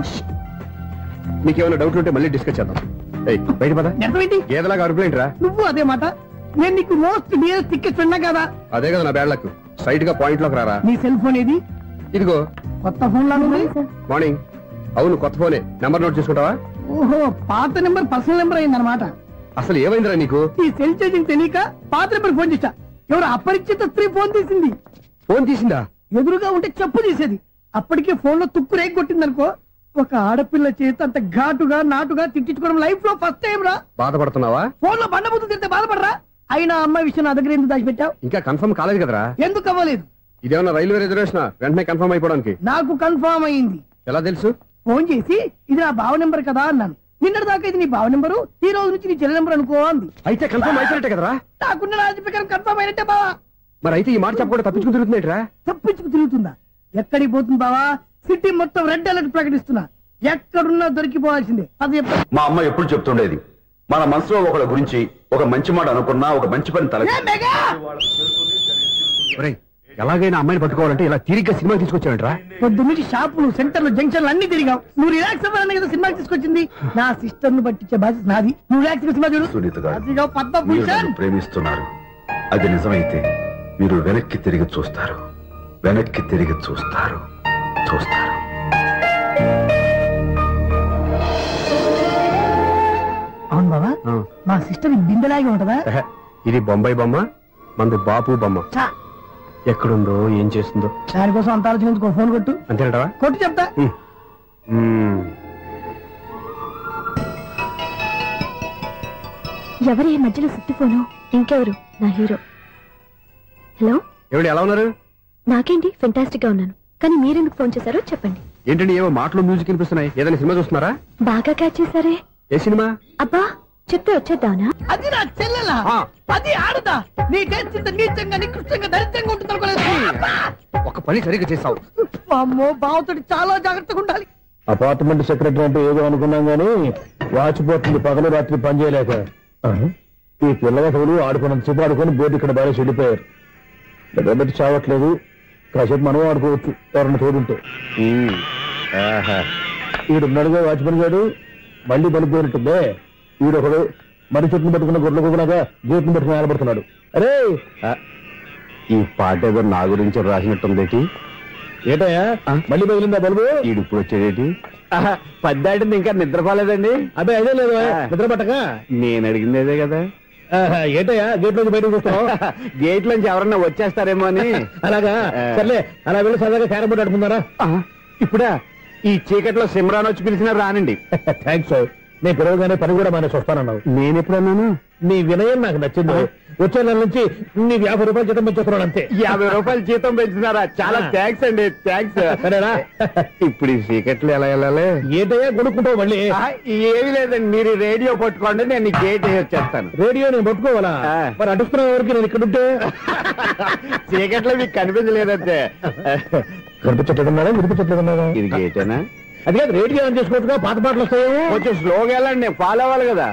నీకేమైనా డౌట్ ఉంటే మళ్ళీ డిస్కస్ చేద్దాం. బయట పద. ఏదలాగా అరుపులేంట్రా? నువ్వు అదే మాట. నేను నీకు మోస్ట్ డియరెస్ట్ టికెట్ ఉన్నా కదా. అదే కదా నా బ్యాడ్ లక్. స్ట్రైట్ గా పాయింట్ లోకి రారా. నీ సెల్ ఫోన్ ఏది? ఇదిగో కొత్త ఫోన్ లాగా ఉంది. మార్నింగ్. అవును కొత్త ఫోనే. నెంబర్ నోట్ చేసుకుంటావా? ఓహో పాత నెంబర్ పర్సనల్ నెంబర్ అయిందన్నమాట. అసలు ఏమైందిరా నీకు? ఈ సెల్ చేసింగ్ తెలియక పాత నెంబర్ ఫోన్ చేశా. ఎవరు అపరిచిత స్త్రీ ఫోన్ తీసింది. ఫోన్ తీసిందా? ఎదురుగా ఉంటే చెప్పు తీసేది. అప్పటికే ఫోన్ లో తుక్కు రేగి కొట్టిందనుకో. ఒక ఆడపిల్ల చేత అంత ఘాటుగా నాటుగా తిట్టించుకోవడం లైఫ్ లో ఫస్ట్ టైం రా. బాధపడుతున్నావా? ఫోన్ లో బండబుద్ధి తింటే బాధపడరా? అయినా అమ్మాయి విషయం నా దగ్గర ఎందుకు దాచిపెట్టావు? ఇంకా కన్ఫర్మ్ కాలేదు కదరా. ఎందుకు అవ్వలేదు? ఇదేమన్నా రైల్వే రిజర్వేషన్? వెంటనే కన్ఫర్మ్ అయిపోవడానికి. నాకు కన్ఫర్మ్ అయింది. ఎలా తెలుసు? ఫోన్ చేసి ఇది నా బావ నెంబర్ కదా అన్నాను. నిన్నటి దాకా ఇది నీ బావ నెంబరు, ఈ రోజు నుంచి నీ చెల్లి నెంబర్ అనుకో అంది. అయితే కన్ఫర్మ్ అయిపోయినట్టే కదరా? నాకున్న రాజు ప్రకారం కన్ఫర్మ్ అయినట్టే బావా. మరి అయితే ఈ మాట చెప్పకుండా తప్పించుకు తిరుగుతున్నట్రా? తప్పించుకు తిరుగుతుందా? ఎక్కడికి పోతుంది బావా? సిటీ మొత్తం రెడ్ అలర్ట్ ప్రకటిస్తున్నా. ఎక్కడున్నా దొరికిపోవాల్సిందే. అది మా అమ్మ ఎప్పుడు చెప్తుండేది, మన మనసులో ఒకళ్ళ గురించి ఒక మంచి మాట అనుకున్నా ఒక మంచి పని తల. ఎలాగైనా అమ్మాయిని పట్టుకోవాలంటే ఇలా తిరిగ్గా సినిమా తీసుకొచ్చావంటరా? పొద్దు నుంచి షాపులు సెంటర్లు జంక్షన్లు అన్ని తిరిగావు. నువ్వు రిలాక్స్ అవ్వాలని కదా సినిమా తీసుకొచ్చింది. నా సిస్టర్ ను పట్టించే బాధ్యత నాది. నువ్వు రిలాక్స్ సినిమా చూడు. సునీత గారు, అదిగో పద్మభూషణ్. ప్రేమిస్తున్నారు. అది నిజమైతే మీరు వెనక్కి తిరిగి చూస్తారు, వెనక్కి తిరిగి చూస్తారు, చూస్తారు. అవును బాబా, మా సిస్టర్ బిందెలాగే ఉంటదా? ఇది బొంబాయి బొమ్మ, మంది బాపు బొమ్మ. ఎక్కడుందో ఏం చేస్తుందో దానికోసం అంత ఆలోచించుకో. ఫోన్ కొట్టు. అంతేంటవా? కొట్టు చెప్తా. ఎవరి మధ్యలో సుత్తి ఫోను? ఇంకెవరు? నా హీరో. హలో ఎవడు? ఎలా ఉన్నారు? నాకేంటి ఫెంటాస్టిక్ గా ఉన్నాను. కానీ మీరెందుకు ఫోన్ చేశారో చెప్పండి. ఏంటండి ఏవో మాటలు మ్యూజిక్ వినిపిస్తున్నాయి. ఏదైనా సినిమా చూస్తున్నారా? బాగా క్యాచ్ చేశారే. ఏ సినిమా? అబ్బా చెప్తే వచ్చేద్దానా? అది నా చెల్లెలా? అది ఆడదా? నీ టేస్ట్ ఇంత నీచంగా నికృష్టంగా దరిద్రంగా ఉంటుంది అనుకోలేదు. ఒక పని సరిగ్గా చేసావు. అమ్మో బావతోటి చాలా జాగ్రత్తగా ఉండాలి. అపార్ట్మెంట్ సెక్రటరీ అంటే ఏదో అనుకున్నాం గానీ వాచిపోతుంది పగలు రాత్రి పని చేయలేక. ఈ పిల్లగతులు ఆడుకున్నంత సేపు ఆడుకొని బోర్డు ఇక్కడ బాగా చెడిపోయారు. నిద్రబెట్టి చావట్లేదు. కాసేపు మనం ఆడుకోవచ్చు ఎవరన్నా తోడుంటే. ఈడున్నాడుగా వాచ్మెన్ గారు, మళ్ళీ బలిపోయినట్టుందే. ఈడొకడు మరి చెట్టును పట్టుకున్న గొడ్ల కుక్కలాగా గేట్ను పట్టుకుని ఆడబడుతున్నాడు. అరే ఈ పాట ఏదో నా గురించి రాసినట్టుంది. ఏటయ్యా మళ్ళీ బదిలిందా బల్బు? ఈడు ఇప్పుడు వచ్చేదేటి? పద్దాటింది ఇంకా నిద్రపోలేదండి. అదే అదే లేదు నిద్ర పట్టక. నేను అడిగింది అదే కదా. ఏటయ్యా గేట్ నుంచి బయటకు చూస్తావు? గేట్ నుంచి ఎవరన్నా వచ్చేస్తారేమో అని. అలాగా సర్లే, అలా వెళ్ళి సరదాగా క్యారం బోర్డు ఆడుకుందారా? ఇప్పుడా? ఈ చీకట్లో సిమ్రాన్ వచ్చి పిలిచినా రానండి. థ్యాంక్స్. నేను పిలవగానే పని కూడా మానేసి వస్తానన్నావు. నేను ఎప్పుడన్నాను? నీ వినయం నాకు నచ్చింది. వచ్చే నెల నుంచి నీ 50 రూపాయలు జీతం పెంచుతున్నాను అంతే. 50 రూపాయలు జీతం పెంచుతున్నారా? చాలా థ్యాంక్స్ అండి. థ్యాంక్స్. సరేనా? ఇప్పుడు ఈ చీకట్లు ఎలా వెళ్ళాలి? ఏంటయ్యా కొనుక్కుంటావు మళ్ళీ? ఏమి లేదండి, మీరు రేడియో పట్టుకోండి, నేను గేట్ వచ్చేస్తాను. రేడియో నేను పట్టుకోవాలా? మరి అడుస్తున్న వరకు నేను ఇక్కడ ఉంటే చీకట్లో మీకు కనిపించలేదంటే. కనిపించట్లేదన్నారా? వినిపించట్లేదన్నారా? ఇది గేటేనా? అది కాదు, రేడియో ఆన్ చేసుకోవచ్చుగా, పాత పాటలు వస్తాయేమో. కొంచెం స్లోగా వెళ్ళండి, నేను ఫాలో అవ్వాలి కదా.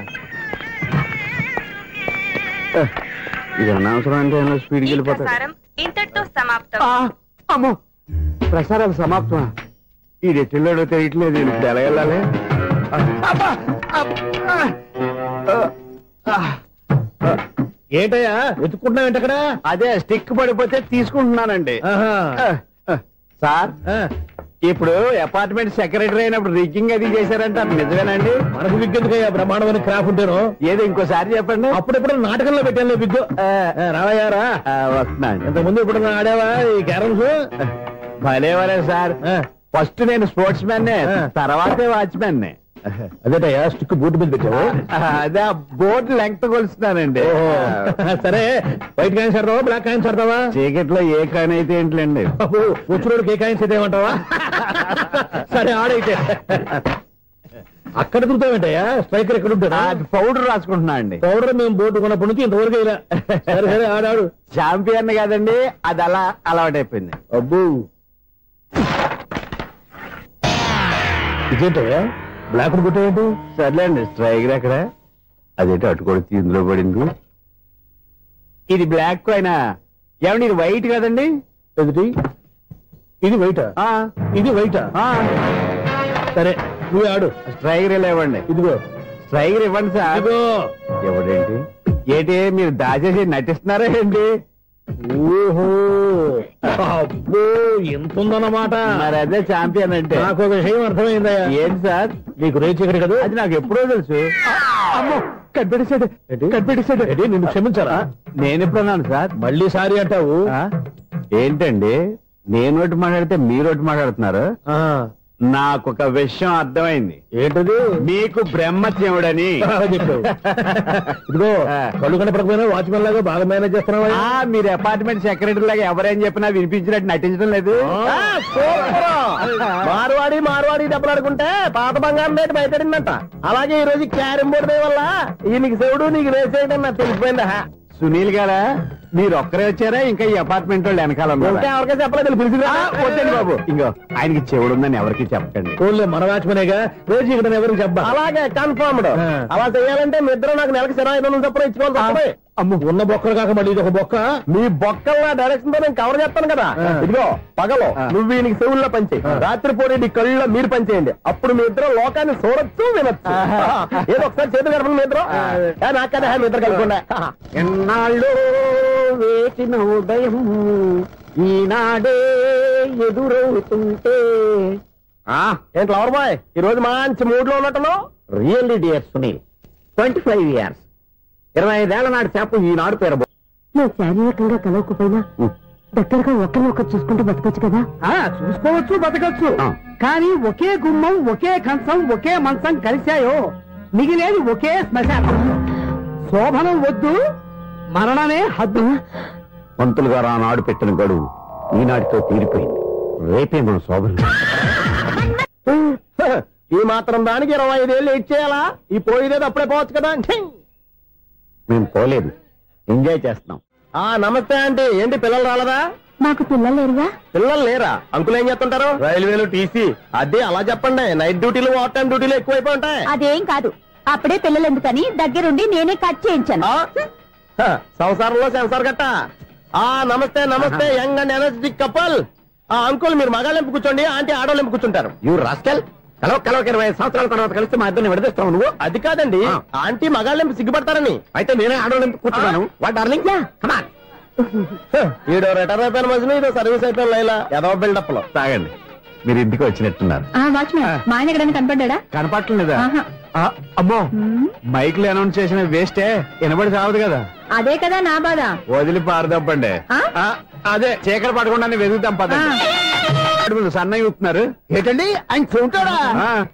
ఇది అనవసరం అంటే స్పీడ్కి వెళ్ళిపోతాడు. ఇంతటితో సమాప్తం. అమ్మో, ప్రసారాలు సమాప్తమా? ఈ రెట్టిల్లోడో తెలియట్లేదు. ఇప్పుడు ఎలా వెళ్ళాలి? ఏంటయ్యా వెతుక్కుంటున్నావు ఏంటి అక్కడ? అదే స్టిక్ పడిపోతే తీసుకుంటున్నానండి. సార్ ఇప్పుడు అపార్ట్మెంట్ సెక్రటరీ అయినప్పుడు రిగ్గింగ్ అది చేశారంటే అది నిజమేనండి? మనకు విగ్గెందుకయ్యా బ్రహ్మాండమైన క్రాఫ్ ఉంటాను. ఏదో ఇంకోసారి చెప్పండి. అప్పుడెప్పుడు నాటకంలో పెట్టాను విగ్గు. రావయ్యారా వస్తున్నాను. ఇంతకుముందు ఇప్పుడు ఆడావా ఈ క్యారమ్స్? భలేవరే సార్. ఫస్ట్ నేను స్పోర్ట్స్ మ్యాన్, తర్వాతే వాచ్మెన్. అదేటయ్యా స్టిక్ బూట్ మీద పెట్టావు? అదే బోర్డు లెంగ్త్ కొలుస్తున్నానండి. సరే వైట్ కాయిన్స్ ఆడతావా బ్లాక్ కాయిన్స్ ఆడతావా? చీకట్ లో ఏ కాయిన్ అయితే ఏంటిలేండి. కూర్చున్నాడు ఏ కాయిన్స్ అయితే ఏమంటావా? సరే ఆడైతే. అక్కడ తిరుగుతావేంటయ్యా? స్ట్రైకర్ ఎక్కడ ఉంటాడా? పౌడర్ రాసుకుంటున్నా అండి. పౌడర్ మేము బోర్డు కొన్నప్పటి నుంచి ఇంతవరకు ఇలా. సరే సరే ఆడాడు. ఛాంపియన్ కాదండి, అది అలా అలవాటైపోయింది. అబ్బు ఇదేంటయ్యా బ్లాక్ కొట్టేయండి. సర్లేండి. స్ట్రైకర్ ఎక్కడ? అదేంటి అటు కొడితే ఇందులో పడింది. ఇది బ్లాక్ కాయిన్. ఏమండి ఇది వైట్ కదండి? ఎదుటి ఇది వైటా? ఇది వైటా? సరే నువ్వు ఆడు. స్ట్రైకర్ ఇలా ఇవ్వండి. ఇదిగో స్ట్రైకర్ ఇవ్వండి సార్. ఇదిగో. ఎవడేంటి ఏంటి మీరు దాచేసి నటిస్తున్నారా ఏంటి? ఓహో అబ్బో ఎంత ఉందన్నమాట. మరి అదే ఛాంపియన్ అంటే. నాకు ఒక విషయం అర్థమైందయ్యా. ఏంటి సార్? నీకు రేచి ఇక్కడ కదా? అది నాకు ఎప్పుడో తెలుసు. అమ్మో కనిపెట్టేశాడు కనిపెట్టేశాడు. నిన్ను క్షమించారా? నేను ఎప్పుడన్నాను సార్? మళ్ళీ సారీ అంటావు ఏంటండి? నేను ఒకటి మాట్లాడితే మీరు ఒకటి మాట్లాడుతున్నారు. నాకు ఒక విషయం అర్థమైంది. ఏంటది? మీకు బ్రహ్మత్యముడని చెప్పావు. ఇదిగో కళ్ళు కనపడకపోయినా వాచ్మెన్ లాగా బాగా మేనేజ్ చేస్తున్నావా? మీరు అపార్ట్మెంట్ సెక్రటరీ లాగా ఎవరేం చెప్పినా వినిపించినట్టు నటించడం లేదు. మార్వాడి దెబ్బలాడుకుంటే పాత బంగారం రేటు బయటడిందంట. అలాగే ఈ రోజు క్యారం బోర్డు వల్ల నీకు శివుడు నీకు రేసేయడం నాకు తెలిసిపోయిందా? సునీల్ గారా మీరు ఒక్కరే వచ్చారా? ఇంకా ఈ అపార్ట్మెంట్ వాళ్ళు వెనకాల ఎవరికైనా చెప్పలేదు పిలిచిరా? వద్దండి బాబు. ఇంకో ఆయనకి చెవుడుందని ఎవరికి చెప్పకండి. మన వాచ్మనేగా రోజు ఇక్కడ ఎవరికి చెప్పా. అలాగే కన్ఫర్మ్డ్. అలా చేయాలంటే మీ ఇద్దరు నాకు నెలకు 500 చొప్పున ఇచ్చుకోవాలి. అమ్మ ఉన్న బొక్కలు కాక మళ్ళీ ఇది ఒక బొక్క. మీ బొక్కల డైరెక్షన్ తో నేను కవర్ చేస్తాను కదా. ఇదిగో పగలో నువ్వు వీనికి చెవుల్లో పనిచేయి, రాత్రిపూట నీ కళ్ళలో మీరు పనిచేయండి. అప్పుడు మీ ఇద్దరు లోకాన్ని చూడొచ్చు వినొచ్చు. ఏదో ఒకసారి చేతులు గడపండి మీ ఇద్దరు. నాకదే మీ ఇద్దరు కలుపుకుండా. ఎన్నాళ్ళు వేసిన ఉదయం ఈనాడే ఎదురవుతుంటే. ఏంటి లవర్ బాయ్ ఈ రోజు మంచి మూడ్ లో ఉన్నట్టున్నావు? రియల్లీ డియర్ సునీల్, 25 years 25 ఏళ్ల నాటి చేప ఈనాడు పేరబో. నువ్వు శారీరకంగా కలవకపోయినా దగ్గరగా ఒకరినొకరు చూసుకుంటూ బతకొచ్చు కదా? చూసుకోవచ్చు బతకచ్చు. కానీ ఒకే గుమ్మం ఒకే కంచం ఒకే మంచం కలిశాయో మిగిలేది ఒకే శ్మశానం. శోభనం వద్దు, మరణమే హద్దు. పంతులు గారు ఆనాడు పెట్టిన గడువు ఈనాటితో తీరిపోయింది. రేపే మన శోభనం. ఈ మాత్రం దానికి 25 ఏళ్ళు ఇచ్చేయాలా? ఈ పోయేది అప్పుడే పోవచ్చు కదా. మేము పోలేదు, ఎంజాయ్ చేస్తున్నాం. నమస్తే అంటే ఏంటి పిల్లలు రాలదా? మాకు పిల్లలు లేరుగా. పిల్లలు లేరా? అంకులు ఏం చేస్తుంటారు? రైల్వేలు టీసీ. అదే అలా చెప్పండి. నైట్ డ్యూటీలు ఓవర్ టైం డ్యూటీలు ఎక్కువైపోయి ఉంటాయి. అదేం కాదు, అప్పుడే పిల్లలు ఎందుకని దగ్గరుండి నేనే కట్ చేయించాను. సంసారంలో సెన్సార్ గట్ట. నమస్తే నమస్తే young and energetic couple. Uncle మీరు మగాళ్ళెంపు కూర్చోండి, ఆంటీ ఆడోళ్ళెంపు కూర్చుంటారు. యూ రాస్కెల్, కలవ 20 సంవత్సరాల తర్వాత కలిస్తే మా ఇద్దరిని విడదీస్తావు నువ్వు. అది కాదండి, ఆంటీ మగాళ్ళెంపు సిగ్గుపడతారని. అయితే నేనే ఆడోళ్ళెంపు కూర్చున్నాను. What darling, come on. ఈడో రిటైర్ అయిపోయిన మధ్యలో ఇదో సర్వీస్ అయిపోయిన లైలా ఏదో బిల్డప్ లో. తాగండి, మీరు ఇంటికి వచ్చినట్టున్నారు. వాచ్మెన్ మా ఆయన ఎక్కడైనా కనపడ్డా? కనపడలేదా? అమ్మో, మైక్ లో అనౌన్స్ చేసిన వేస్టే, వినబడి సావదు కదా. అదే కదా నా బాధ. వదిలి పారదప్పండి. అదే చీకటి పడకుండా వెతుకుతాం పదండి. సన్నయ్య చూస్తున్నారు ఏంటండి? ఆయన చూంటాడా?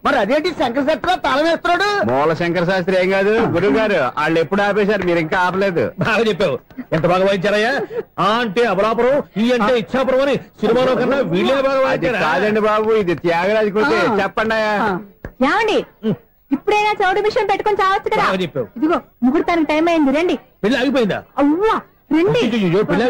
మరి అదేంటి శంకర శాస్త్రి తాళం వేస్తున్నాడు? మూల శంకర శాస్త్రి ఏం కాదు, గురువు గారు. వాళ్ళు ఎప్పుడు ఆపేశారు, మీరు ఇంకా ఆపలేదు. బాగా చెప్పావు, ఎంత బాగా వాయించారయ్యా. అంటే అబలాపురం, ఈ అంటే ఇచ్చాపురం అని సినిమాలో కన్నా వీళ్ళే బాగా వాయించారు. కాదండి బాబు, ఇది త్యాగరాజ కృతి. చెప్పండి ఏమండి, ఇప్పుడైనా చౌడు మిషన్ పెట్టుకొని చావచ్చు కదా. చెప్పావు. ఇదిగో ముహూర్తానికి టైం అయింది, రండి. పెళ్లి ఆగిపోయిందా? అవ్వా రండి. పెళ్లి